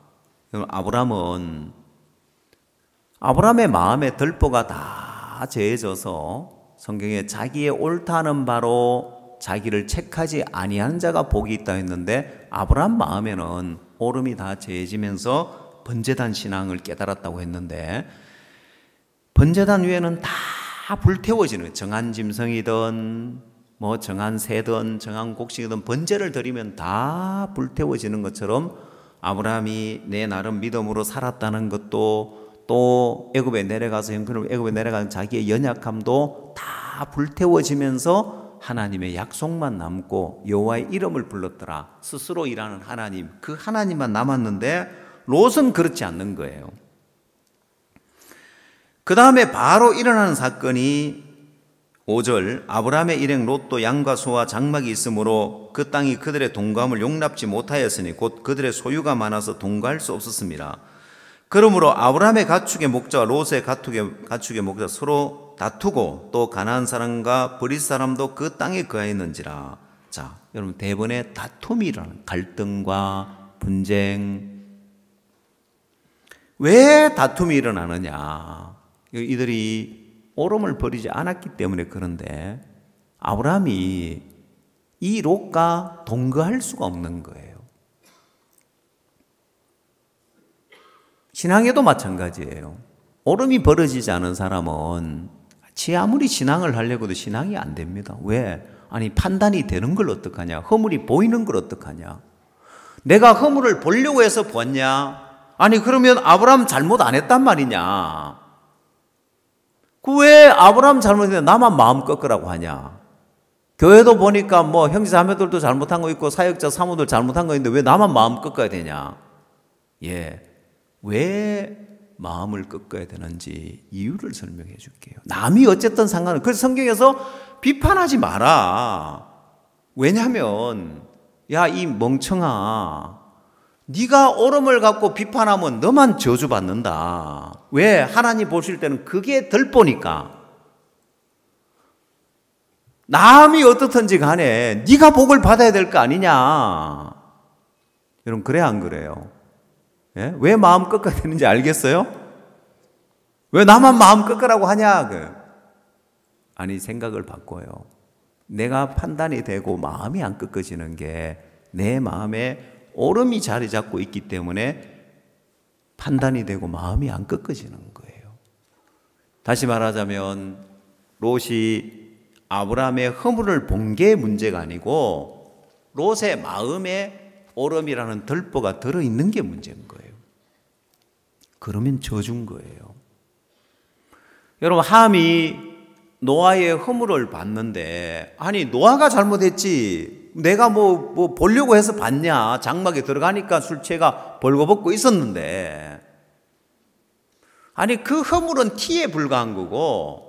아브라함의 마음에 덜보가 다 제해져서 성경에 자기의 옳다는 바로 자기를 책하지 아니하는 자가 복이 있다 했는데 아브라함 마음에는 오름이 다 제해지면서 번제단 신앙을 깨달았다고 했는데 번제단 위에는 다 불태워지는, 정한 짐승이든 뭐 정한 새든 정한 곡식이든 번제를 드리면 다 불태워지는 것처럼 아브라함이 내 나름 믿음으로 살았다는 것도 또 애굽에 내려가서 형편으로 애굽에 내려간 자기의 연약함도 다 불태워지면서 하나님의 약속만 남고 여호와의 이름을 불렀더라. 스스로 일하는 하나님, 그 하나님만 남았는데 롯은 그렇지 않는 거예요. 그 다음에 바로 일어나는 사건이 5절 아브라함의 일행 롯도 양과 소와 장막이 있으므로 그 땅이 그들의 동거함을 용납지 못하였으니 곧 그들의 소유가 많아서 동거할 수 없었습니다. 그러므로 아브라함의 가축의 목자와 롯의 가축의 목자 서로 다투고 또 가나안 사람과 브릿 사람도 그 땅에 거하였는지라. 자, 여러분 대번에 다툼이 일어나는, 갈등과 분쟁. 왜 다툼이 일어나느냐? 이들이 옳음을 버리지 않았기 때문에 그런데 아브라함이 이 롯과 동거할 수가 없는 거예요. 신앙에도 마찬가지예요. 옳음이 벌어지지 않은 사람은 지 아무리 신앙을 하려고 해도 신앙이 안 됩니다. 왜? 아니 판단이 되는 걸 어떡하냐? 허물이 보이는 걸 어떡하냐? 내가 허물을 보려고 해서 보았냐? 아니 그러면 아브라함 잘못 안 했단 말이냐? 그 왜 아브라함 잘못했는데 나만 마음 꺾으라고 하냐? 교회도 보니까 뭐 형제자매들도 잘못한 거 있고 사역자 사모들 잘못한 거 있는데 왜 나만 마음 꺾어야 되냐? 예, 왜 마음을 꺾어야 되는지 이유를 설명해 줄게요. 남이 어쨌든 상관은, 그래서 성경에서 비판하지 마라. 왜냐하면 야 이 멍청아, 네가 옳음을 갖고 비판하면 너만 저주받는다. 왜? 하나님 보실 때는 그게 덜 보니까. 남이 어떻든지 간에 네가 복을 받아야 될 거 아니냐. 여러분 그래 안 그래요? 예? 왜 마음 꺾어야 되는지 알겠어요? 왜 나만 마음 꺾으라고 하냐? 아니 생각을 바꿔요. 내가 판단이 되고 마음이 안 꺾어지는 게 내 마음에 옳음이 자리 잡고 있기 때문에 판단이 되고 마음이 안 꺾어지는 거예요. 다시 말하자면 롯이 아브라함의 허물을 본 게 문제가 아니고 롯의 마음에 옳음이라는 덜보가 들어있는 게 문제인 거예요. 그러면 저준 거예요. 여러분 함이 노아의 허물을 봤는데 아니 노아가 잘못했지 내가 뭐 보려고 해서 봤냐? 장막에 들어가니까 술 취해가 벌거벗고 있었는데 아니 그 허물은 티에 불과한 거고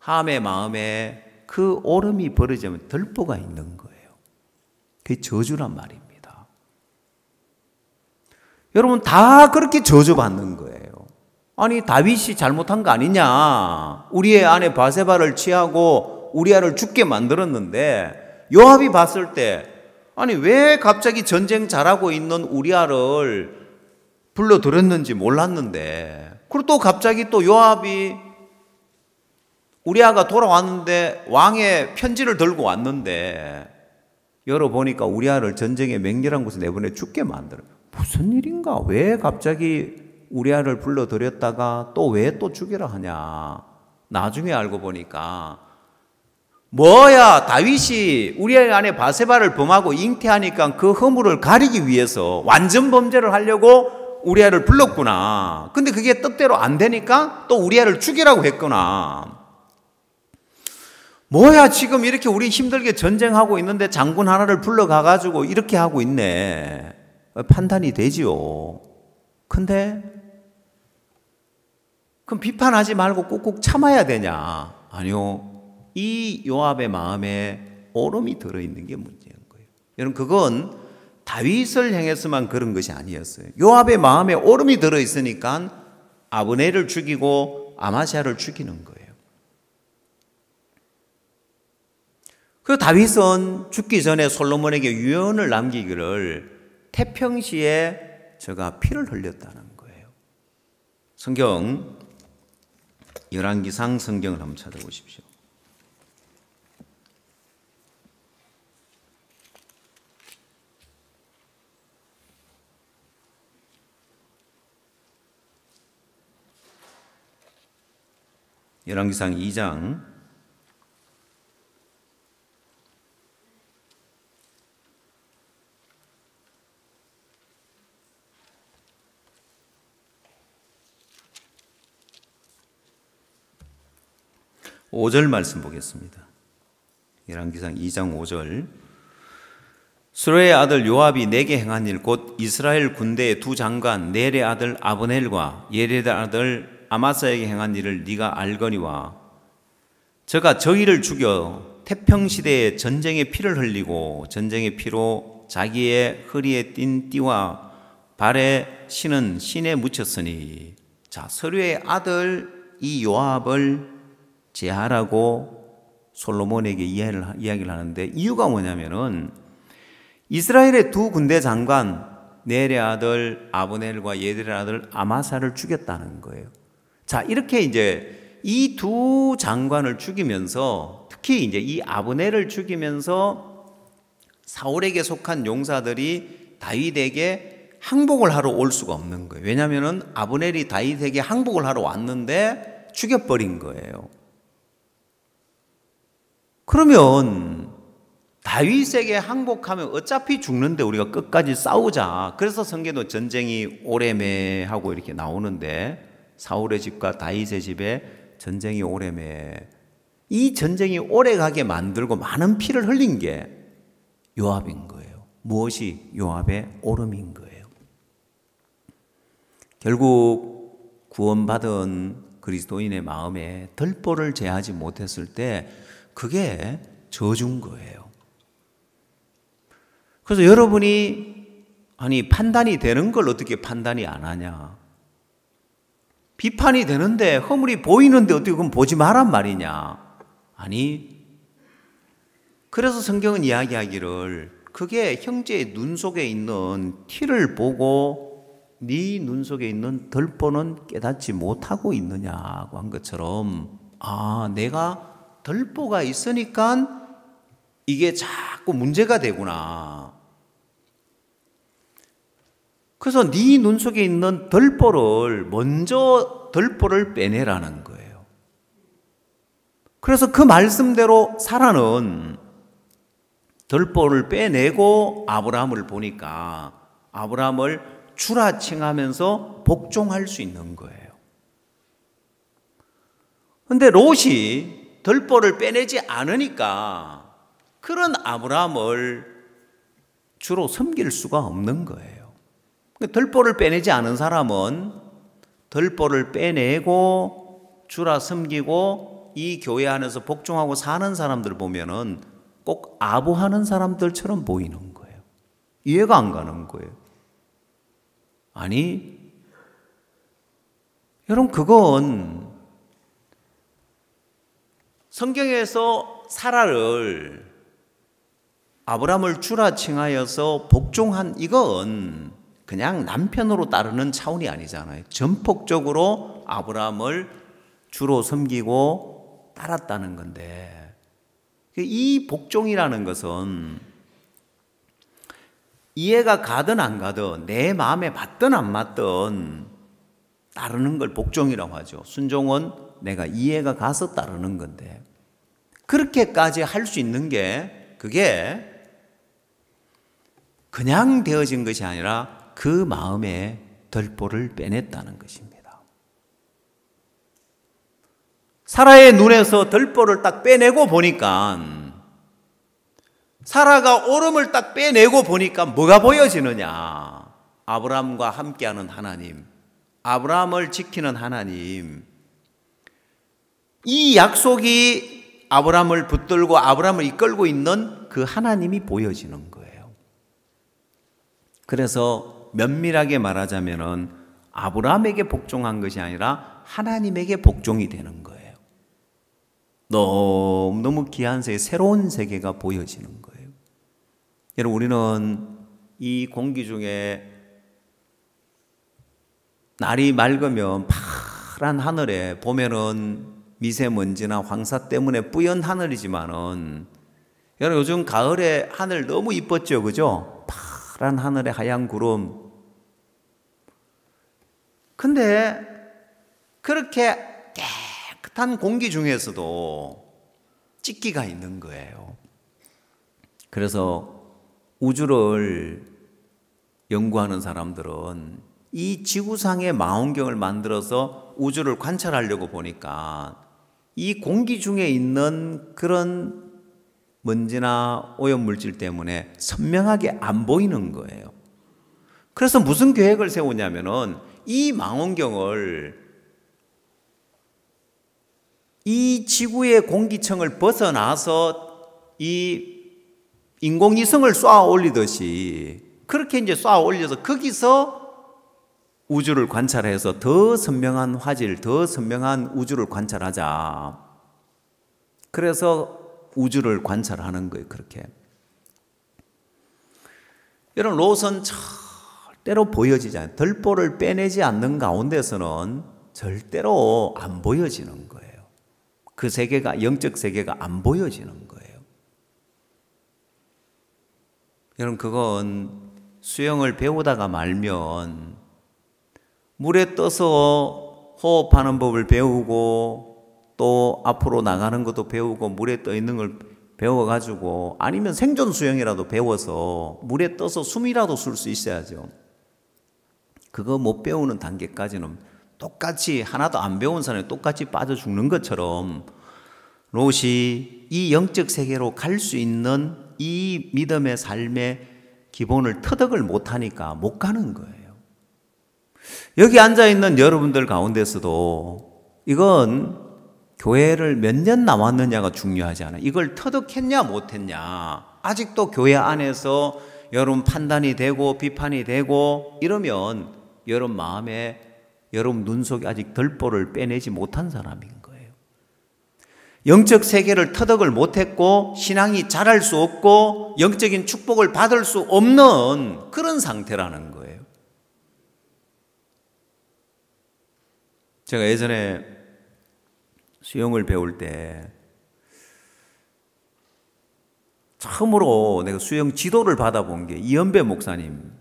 함의 마음에 그 옳음이 벌어지면 덜보가 있는 거예요. 그게 저주란 말입니다. 여러분 다 그렇게 저주받는 거예요. 아니 다윗이 잘못한 거 아니냐? 우리의 아내 바세바를 취하고 우리아를 죽게 만들었는데 요압이 봤을 때 아니 왜 갑자기 전쟁 잘하고 있는 우리아를 불러들였는지 몰랐는데 그리고 또 갑자기 또 요압이 우리아가 돌아왔는데 왕의 편지를 들고 왔는데 열어보니까 우리아를 전쟁에 맹렬한 곳에 내보내 죽게 만들어요. 무슨 일인가? 왜 갑자기 우리아를 불러들였다가 또 왜 또 죽이라 하냐? 나중에 알고 보니까 뭐야 다윗이 우리아의 아내 바세바를 범하고 잉태하니까 그 허물을 가리기 위해서 완전 범죄를 하려고 우리아를 불렀구나. 근데 그게 뜻대로 안 되니까 또 우리아를 죽이라고 했구나. 뭐야 지금 이렇게 우리 힘들게 전쟁하고 있는데 장군 하나를 불러가가지고 이렇게 하고 있네. 판단이 되지요. 근데 그럼 비판하지 말고 꾹꾹 참아야 되냐? 아니요. 이 요압의 마음에 옳음이 들어있는 게 문제인 거예요. 여러분 그건 다윗을 향해서만 그런 것이 아니었어요. 요압의 마음에 옳음이 들어있으니까 아브넬을 죽이고 아마시아를 죽이는 거예요. 그 다윗은 죽기 전에 솔로몬에게 유언을 남기기를 태평시에 저가 피를 흘렸다는 거예요. 성경 열왕기상 성경을 한번 찾아보십시오. 열왕기상 2장 5절 말씀 보겠습니다. 열왕기상 2장 5절. 수레의 아들 요압이 내게 행한 일 곧 이스라엘 군대의 두 장관 넬의 아들 아브넬과 예리의 아들 아마사에게 행한 일을 네가 알거니와 저가 저희를 죽여 태평시대에 전쟁의 피를 흘리고 전쟁의 피로 자기의 허리에 띤 띠와 발에 신은 신에 묻혔으니. 자, 서류의 아들 이 요압을 제하라고 솔로몬에게 이야기를 하는데, 이유가 뭐냐면은 이스라엘의 두 군대 장관 넬의 아들 아브넬과 예들의 아들 아마사를 죽였다는 거예요. 자, 이렇게 이제 이 두 장관을 죽이면서, 특히 이제 이 아브넬을 죽이면서 사울에게 속한 용사들이 다윗에게 항복을 하러 올 수가 없는 거예요. 왜냐하면 아브넬이 다윗에게 항복을 하러 왔는데 죽여버린 거예요. 그러면 다윗에게 항복하면 어차피 죽는데 우리가 끝까지 싸우자. 그래서 성경도 전쟁이 오래매 하고 이렇게 나오는데, 사울의 집과 다윗의 집에 전쟁이 오래매. 이 전쟁이 오래가게 만들고 많은 피를 흘린 게 요압인 거예요. 무엇이 요압의 오름인 거예요. 결국 구원받은 그리스도인의 마음에 덜보를 제하지 못했을 때 그게 저주인 거예요. 그래서 여러분이 아니 판단이 되는 걸 어떻게 판단이 안 하냐? 비판이 되는데 허물이 보이는데 어떻게 그럼 보지 말란 말이냐? 아니, 그래서 성경은 이야기하기를 그게 형제의 눈 속에 있는 티를 보고 네 눈 속에 있는 덜보는 깨닫지 못하고 있느냐고 한 것처럼, 아, 내가 덜보가 있으니까 이게 자꾸 문제가 되구나. 그래서 네 눈 속에 있는 덜보를 먼저 덜보를 빼내라는 거예요. 그래서 그 말씀대로 사라는 덜보를 빼내고 아브라함을 보니까 아브라함을 주라 칭하면서 복종할 수 있는 거예요. 그런데 롯이 덜보를 빼내지 않으니까 그런 아브라함을 주로 섬길 수가 없는 거예요. 덜보를 빼내지 않은 사람은 덜보를 빼내고 주라 섬기고 이 교회 안에서 복종하고 사는 사람들 보면은 꼭 아부하는 사람들처럼 보이는 거예요. 이해가 안 가는 거예요. 아니, 여러분, 그건 성경에서 사라를 아브라함을 주라 칭하여서 복종한 이건 그냥 남편으로 따르는 차원이 아니잖아요. 전폭적으로 아브라함을 주로 섬기고 따랐다는 건데, 이 복종이라는 것은 이해가 가든 안 가든 내 마음에 맞든 안 맞든 따르는 걸 복종이라고 하죠. 순종은 내가 이해가 가서 따르는 건데, 그렇게까지 할 수 있는 게 그게 그냥 되어진 것이 아니라 그 마음에 덜보를 빼냈다는 것입니다. 사라의 눈에서 덜보를 딱 빼내고 보니까, 사라가 오름을 딱 빼내고 보니까 뭐가 보여지느냐? 아브라함과 함께하는 하나님, 아브라함을 지키는 하나님, 이 약속이 아브라함을 붙들고 아브라함을 이끌고 있는 그 하나님이 보여지는 거예요. 그래서 면밀하게 말하자면은 아브라함에게 복종한 것이 아니라 하나님에게 복종이 되는 거예요. 너무너무 귀한 세계, 새로운 세계가 보여지는 거예요. 여러분, 우리는 이 공기 중에 날이 맑으면 파란 하늘에 보면은 미세먼지나 황사 때문에 뿌연 하늘이지만은, 여러분 요즘 가을에 하늘 너무 이뻤죠, 그죠? 파란 하늘에 하얀 구름. 근데 그렇게 깨끗한 공기 중에서도 찌기가 있는 거예요. 그래서 우주를 연구하는 사람들은 이 지구상의 망원경을 만들어서 우주를 관찰하려고 보니까 이 공기 중에 있는 그런 먼지나 오염물질 때문에 선명하게 안 보이는 거예요. 그래서 무슨 계획을 세우냐면은 이 망원경을 이 지구의 공기층을 벗어나서 이 인공위성을 쏘아 올리듯이 그렇게 이제 쏘아 올려서 거기서 우주를 관찰해서 더 선명한 화질, 더 선명한 우주를 관찰하자. 그래서 우주를 관찰하는 거예요. 그렇게. 이런 롯은 절대로 보여지지 않아요. 덜보를 빼내지 않는 가운데서는 절대로 안 보여지는 거예요. 그 세계가, 영적 세계가 안 보여지는 거예요. 여러분, 그건 수영을 배우다가 말면 물에 떠서 호흡하는 법을 배우고 또 앞으로 나가는 것도 배우고 물에 떠 있는 걸 배워가지고 아니면 생존 수영이라도 배워서 물에 떠서 숨이라도 쉴 수 있어야죠. 그거 못 배우는 단계까지는 똑같이 하나도 안 배운 사람이 똑같이 빠져 죽는 것처럼 롯이 이 영적 세계로 갈 수 있는 이 믿음의 삶의 기본을 터득을 못하니까 못 가는 거예요. 여기 앉아있는 여러분들 가운데서도 이건 교회를 몇 년 남았느냐가 중요하지 않아요. 이걸 터득했냐 못했냐. 아직도 교회 안에서 여러분 판단이 되고 비판이 되고 이러면 여러분 마음에 여러분 눈 속에 아직 덜보를 빼내지 못한 사람인 거예요. 영적 세계를 터득을 못했고 신앙이 자랄 수 없고 영적인 축복을 받을 수 없는 그런 상태라는 거예요. 제가 예전에 수영을 배울 때 처음으로 내가 수영 지도를 받아본 게 이현배 목사님한테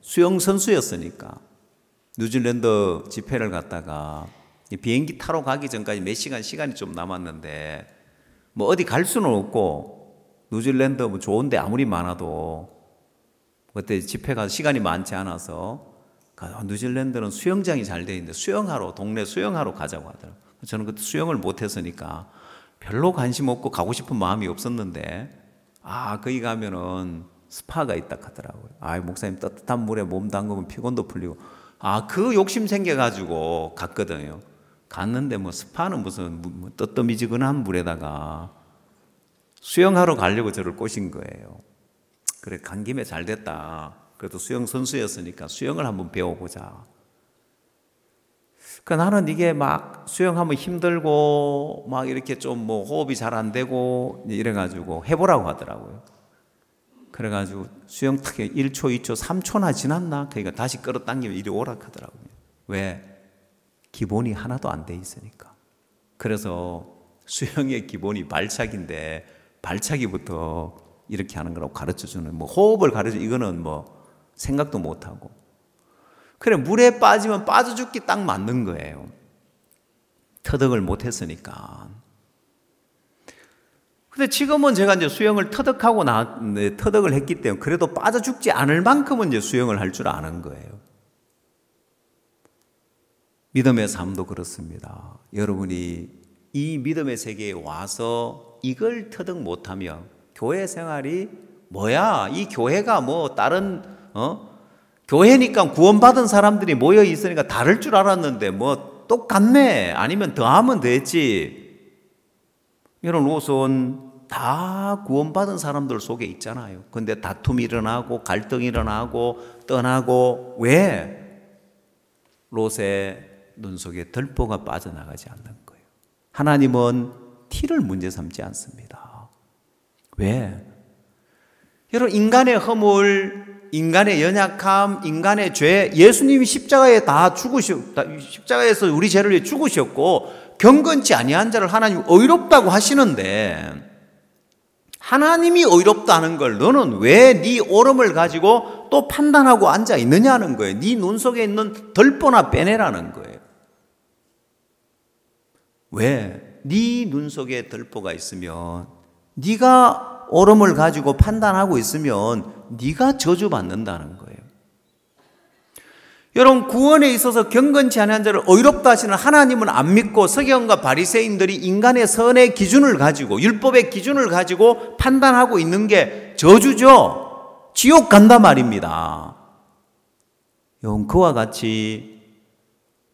수영 선수였으니까 뉴질랜드 집회를 갔다가 비행기 타러 가기 전까지 몇 시간이 좀 남았는데 뭐 어디 갈 수는 없고 뉴질랜드 뭐 좋은 데 아무리 많아도 그때 집회 가서 시간이 많지 않아서 뉴질랜드는 수영장이 잘 돼 있는데 수영하러 동네 수영하러 가자고 하더라고요. 저는 그때 수영을 못했으니까 별로 관심 없고 가고 싶은 마음이 없었는데 거기 가면은 스파가 있다 하더라고요. 목사님 따뜻한 물에 몸 담그면 피곤도 풀리고 그 욕심 생겨가지고 갔거든요. 갔는데 뭐 스파는 무슨 뜨뜻미지근한 물에다가 수영하러 가려고 저를 꼬신 거예요. 그래 간 김에 잘 됐다. 그래도 수영 선수였으니까 수영을 한번 배워보자. 나는 이게 막 수영하면 힘들고 막 이렇게 좀 뭐 호흡이 잘 안 되고 이래가지고 해보라고 하더라고요. 그래가지고 수영 타기 1초, 2초, 3초나 지났나? 그러니까 다시 끌어당기면 이리 오라 하더라고요. 왜? 기본이 하나도 안 돼 있으니까. 그래서 수영의 기본이 발차기인데 발차기부터 이렇게 하는 거라고 가르쳐주는 뭐 호흡을 이거는 뭐 생각도 못하고. 그래 물에 빠지면 빠져 죽기 딱 맞는 거예요. 터득을 못했으니까. 근데 지금은 제가 이제 수영을 터득을 했기 때문에 그래도 빠져 죽지 않을 만큼은 이제 수영을 할 줄 아는 거예요. 믿음의 삶도 그렇습니다. 여러분이 이 믿음의 세계에 와서 이걸 터득 못하면 교회 생활이 뭐야? 이 교회가 뭐 다른 교회니까 구원받은 사람들이 모여 있으니까 다를 줄 알았는데 뭐 똑같네. 아니면 더하면 되지. 이런 롯은 다 구원받은 사람들 속에 있잖아요. 근데 다툼이 일어나고 갈등이 일어나고 떠나고 왜? 롯의 눈 속에 덜보가 빠져나가지 않는 거예요. 하나님은 티를 문제 삼지 않습니다. 왜? 여러분 인간의 허물, 인간의 연약함, 인간의 죄, 예수님이 십자가에 십자가에서 우리 죄를 위해 죽으셨고 경건치 아니한 자를 하나님 의롭다고 하시는데 하나님이 의롭다는 걸 너는 왜 네 오름을 가지고 또 판단하고 앉아 있느냐는 거예요. 네 눈 속에 있는 덜보나 빼내라는 거예요. 왜? 네 눈 속에 덜보가 있으면 네가 오름을 가지고 판단하고 있으면 네가 저주받는다는 거예요. 여러분 구원에 있어서 경건치 않은 자를 의롭다 하시는 하나님은 안 믿고 서기관과 바리새인들이 인간의 선의 기준을 가지고 율법의 기준을 가지고 판단하고 있는 게 저주죠. 지옥 간다 말입니다. 여러분 그와 같이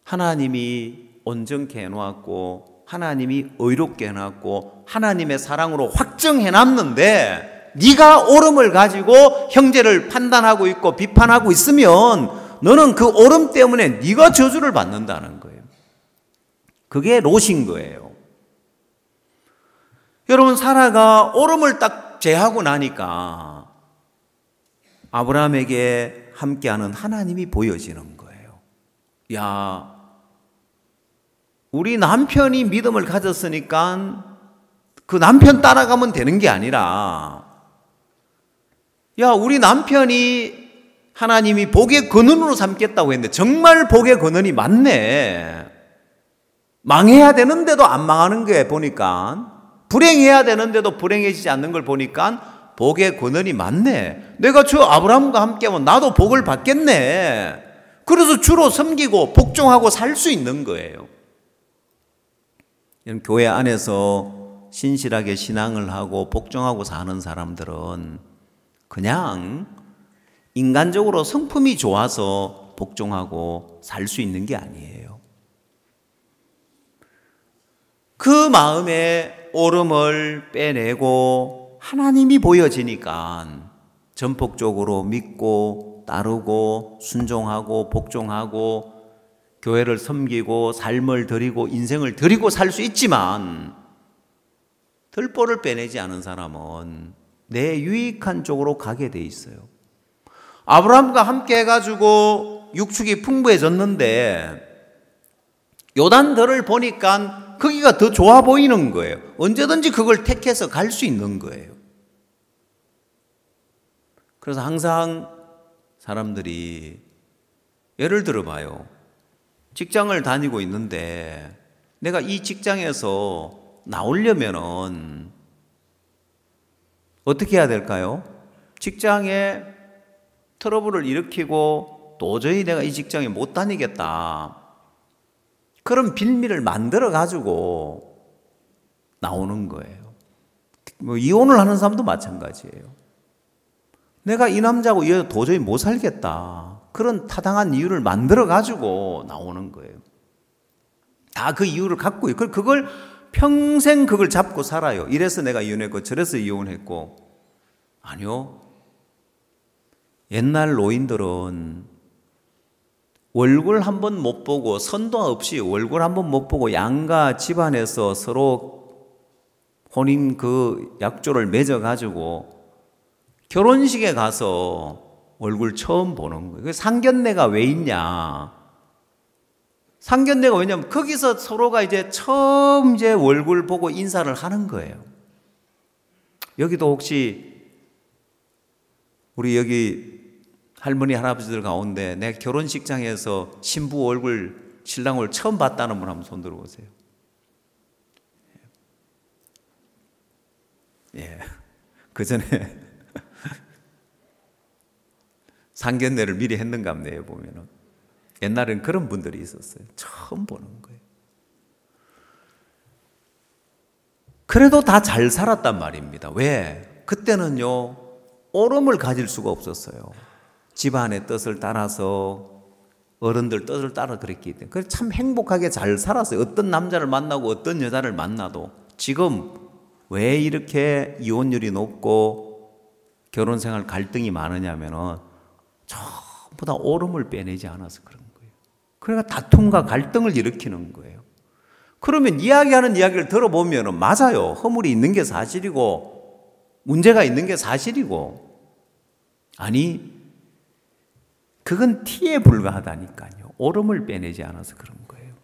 하나님이 온전케 해놓았고 하나님이 의롭게 해놨고 하나님의 사랑으로 확정해놨는데 네가 옳음을 가지고 형제를 판단하고 있고 비판하고 있으면 너는 그 오름 때문에 네가 저주를 받는다는 거예요. 그게 롯인 거예요. 여러분, 사라가 오름을 딱 제하고 나니까 아브라함에게 함께하는 하나님이 보여지는 거예요. 야, 우리 남편이 믿음을 가졌으니까 그 남편 따라가면 되는 게 아니라, 야, 우리 남편이 하나님이 복의 근원으로 삼겠다고 했는데 정말 복의 근원이 맞네. 망해야 되는데도 안 망하는 게 보니까, 불행해야 되는데도 불행해지지 않는 걸 보니까 복의 근원이 맞네. 내가 저 아브라함과 함께하면 나도 복을 받겠네. 그래서 주로 섬기고 복종하고 살 수 있는 거예요. 교회 안에서 신실하게 신앙을 하고 복종하고 사는 사람들은 그냥 인간적으로 성품이 좋아서 복종하고 살 수 있는 게 아니에요. 그 마음에 오름을 빼내고 하나님이 보여지니까 전폭적으로 믿고 따르고 순종하고 복종하고 교회를 섬기고 삶을 드리고 인생을 드리고 살 수 있지만, 들보를 빼내지 않은 사람은 내 유익한 쪽으로 가게 돼 있어요. 아브라함과 함께 해가지고 육축이 풍부해졌는데 요단들을 보니까 거기가 더 좋아 보이는 거예요. 언제든지 그걸 택해서 갈 수 있는 거예요. 그래서 항상 사람들이 예를 들어 봐요. 직장을 다니고 있는데 내가 이 직장에서 나오려면은 어떻게 해야 될까요? 직장에 트러블을 일으키고 도저히 내가 이 직장에 못 다니겠다, 그런 빌미를 만들어 가지고 나오는 거예요. 뭐 이혼을 하는 사람도 마찬가지예요. 내가 이 남자하고 이 여자 도저히 못 살겠다, 그런 타당한 이유를 만들어 가지고 나오는 거예요. 다 그 이유를 갖고 있고 그걸 평생 그걸 잡고 살아요. 이래서 내가 이혼했고 저래서 이혼했고. 아니요. 옛날 노인들은 얼굴 한번 못 보고, 선도 없이 얼굴 한번 못 보고 양가 집안에서 서로 혼인 그 약조를 맺어가지고 결혼식에 가서 얼굴 처음 보는 거예요. 상견례가 왜 있냐? 상견례가 왜냐면 거기서 서로가 이제 처음 이제 얼굴 보고 인사를 하는 거예요. 여기도 혹시 우리 여기 할머니 할아버지들 가운데 내 결혼식장에서 신부 얼굴, 신랑 얼굴 처음 봤다는 분 한번 손 들어보세요. 예. 그 전에 상견례를 미리 했는가 보네요, 보면은. 옛날엔 그런 분들이 있었어요. 처음 보는 거예요. 그래도 다 잘 살았단 말입니다. 왜? 그때는요, 오름을 가질 수가 없었어요. 집안의 뜻을 따라서, 어른들 뜻을 따라 그랬기 때문에. 그래서 참 행복하게 잘 살았어요. 어떤 남자를 만나고 어떤 여자를 만나도. 지금 왜 이렇게 이혼율이 높고 결혼 생활 갈등이 많으냐면은 전부 다 오름을 빼내지 않아서 그런 거예요. 그러니까 다툼과 갈등을 일으키는 거예요. 그러면 이야기하는 이야기를 들어보면 맞아요. 허물이 있는 게 사실이고 문제가 있는 게 사실이고, 아니 그건 티에 불과하다니까요. 오름을 빼내지 않아서 그런 거예요.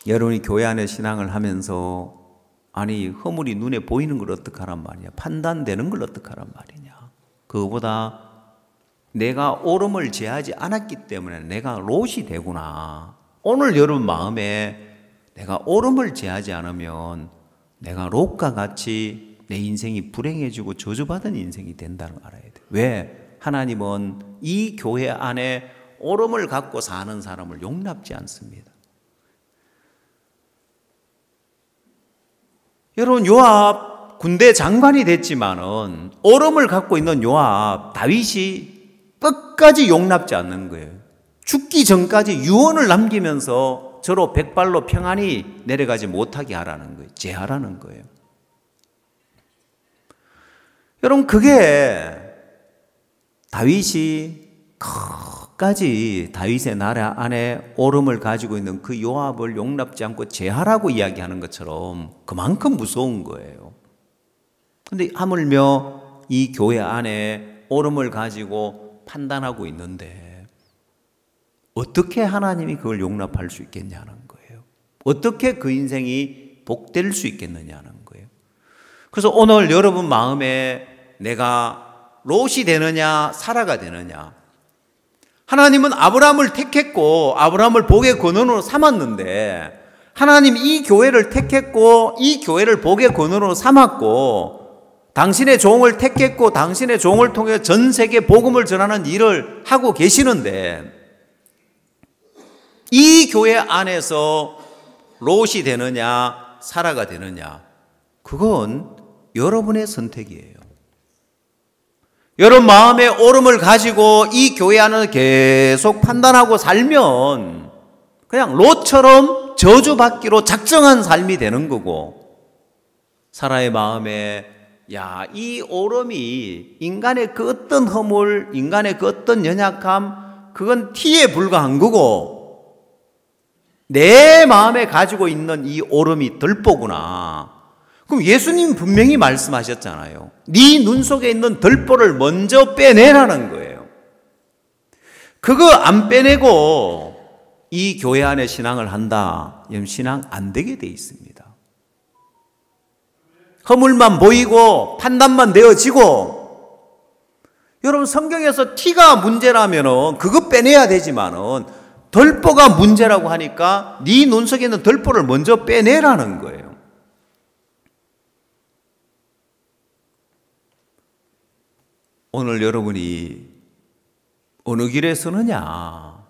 여러분이 교회 안에 신앙을 하면서 아니 허물이 눈에 보이는 걸 어떡하란 말이냐, 판단되는 걸 어떡하란 말이냐, 그거보다 내가 오름을 제하지 않았기 때문에 내가 롯이 되구나. 오늘 여러분 마음에 내가 오름을 제하지 않으면 내가 롯과 같이 내 인생이 불행해지고 저주받은 인생이 된다는 걸 알아야 돼요. 왜? 하나님은 이 교회 안에 오름을 갖고 사는 사람을 용납지 않습니다. 여러분, 요압 군대 장관이 됐지만은 오름을 갖고 있는 요압, 다윗이 끝까지 용납지 않는 거예요. 죽기 전까지 유언을 남기면서 저로 백발로 평안히 내려가지 못하게 하라는 거예요. 제하라는 거예요. 여러분, 그게 다윗이 끝까지 다윗의 나라 안에 오름을 가지고 있는 그 요압을 용납지 않고 제하라고 이야기하는 것처럼 그만큼 무서운 거예요. 근데 하물며 이 교회 안에 오름을 가지고 판단하고 있는데 어떻게 하나님이 그걸 용납할 수 있겠냐는 거예요. 어떻게 그 인생이 복될 수 있겠느냐는 거예요. 그래서 오늘 여러분 마음에 내가 롯이 되느냐 사라가 되느냐, 하나님은 아브라함을 택했고 아브라함을 복의 근원으로 삼았는데, 하나님 이 교회를 택했고 이 교회를 복의 근원으로 삼았고, 당신의 종을 택했고 당신의 종을 통해 전 세계 복음을 전하는 일을 하고 계시는데, 이 교회 안에서 롯이 되느냐 사라가 되느냐, 그건 여러분의 선택이에요. 여러분 마음의 오름을 가지고 이 교회 안을 계속 판단하고 살면 그냥 롯처럼 저주받기로 작정한 삶이 되는 거고, 사라의 마음에 야, 이 오름이 인간의 그 어떤 허물, 인간의 그 어떤 연약함, 그건 티에 불과한 거고, 내 마음에 가지고 있는 이 오름이 덜보구나. 그럼 예수님 분명히 말씀하셨잖아요. 네 눈 속에 있는 덜보를 먼저 빼내라는 거예요. 그거 안 빼내고 이 교회 안에 신앙을 한다, 이러면 신앙 안 되게 돼 있습니다. 허물만 보이고 판단만 되어지고, 여러분 성경에서 티가 문제라면은 그거 빼내야 되지만은 덜보가 문제라고 하니까 네 눈 속에 있는 덜보를 먼저 빼내라는 거예요. 오늘 여러분이 어느 길에 서느냐,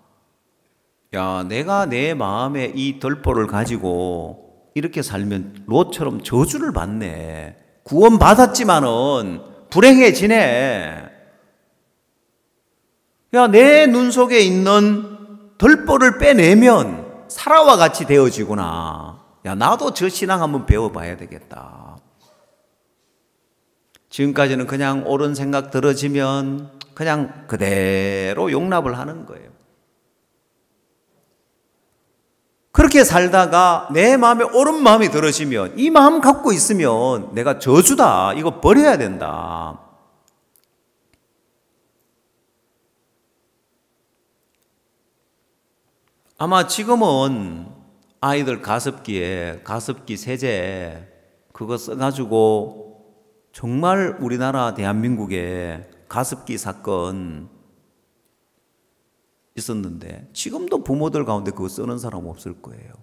야, 내가 내 마음에 이 덜보를 가지고 이렇게 살면 롯처럼 저주를 받네, 구원 받았지만은 불행해지네, 야, 내 눈 속에 있는 덜보를 빼내면 사라와 같이 되어지구나, 야, 나도 저 신앙 한번 배워봐야 되겠다. 지금까지는 그냥 옳은 생각 들어지면 그냥 그대로 용납을 하는 거예요. 그렇게 살다가 내 마음에 옳은 마음이 들어지면, 이 마음 갖고 있으면 내가 저주다, 이거 버려야 된다. 아마 지금은 아이들 가습기에 가습기 세제 그거 써가지고 정말 우리나라 대한민국에 가습기 사건 있었는데, 지금도 부모들 가운데 그거 쓰는 사람 없을 거예요.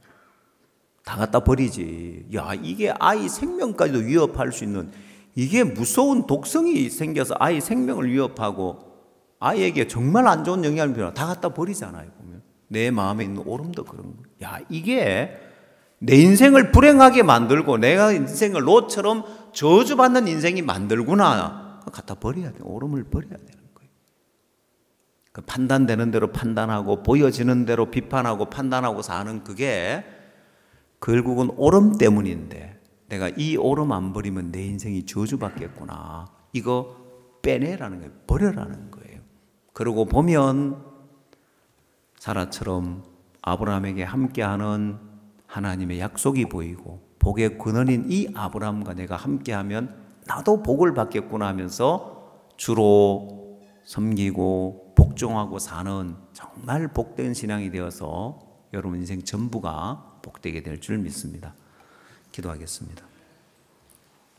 다 갖다 버리지. 야, 이게 아이 생명까지도 위협할 수 있는, 이게 무서운 독성이 생겨서 아이 생명을 위협하고 아이에게 정말 안 좋은 영향을 미치고 다 갖다 버리잖아요. 보면 내 마음에 있는 오름도 그런 거예요. 야, 이게 내 인생을 불행하게 만들고 내가 인생을 롯처럼 저주받는 인생이 만들구나. 갖다 버려야 돼. 오름을 버려야 되는 거예요. 그 판단되는 대로 판단하고 보여지는 대로 비판하고 판단하고 사는 그게 결국은 오름 때문인데, 내가 이 오름 안 버리면 내 인생이 저주받겠구나. 이거 빼내라는 거예요. 버려라는 거예요. 그러고 보면 사라처럼 아브라함에게 함께하는 하나님의 약속이 보이고, 복의 근원인 이 아브라함과 내가 함께하면 나도 복을 받겠구나 하면서 주로 섬기고 복종하고 사는 정말 복된 신앙이 되어서 여러분 인생 전부가 복되게 될 줄 믿습니다. 기도하겠습니다.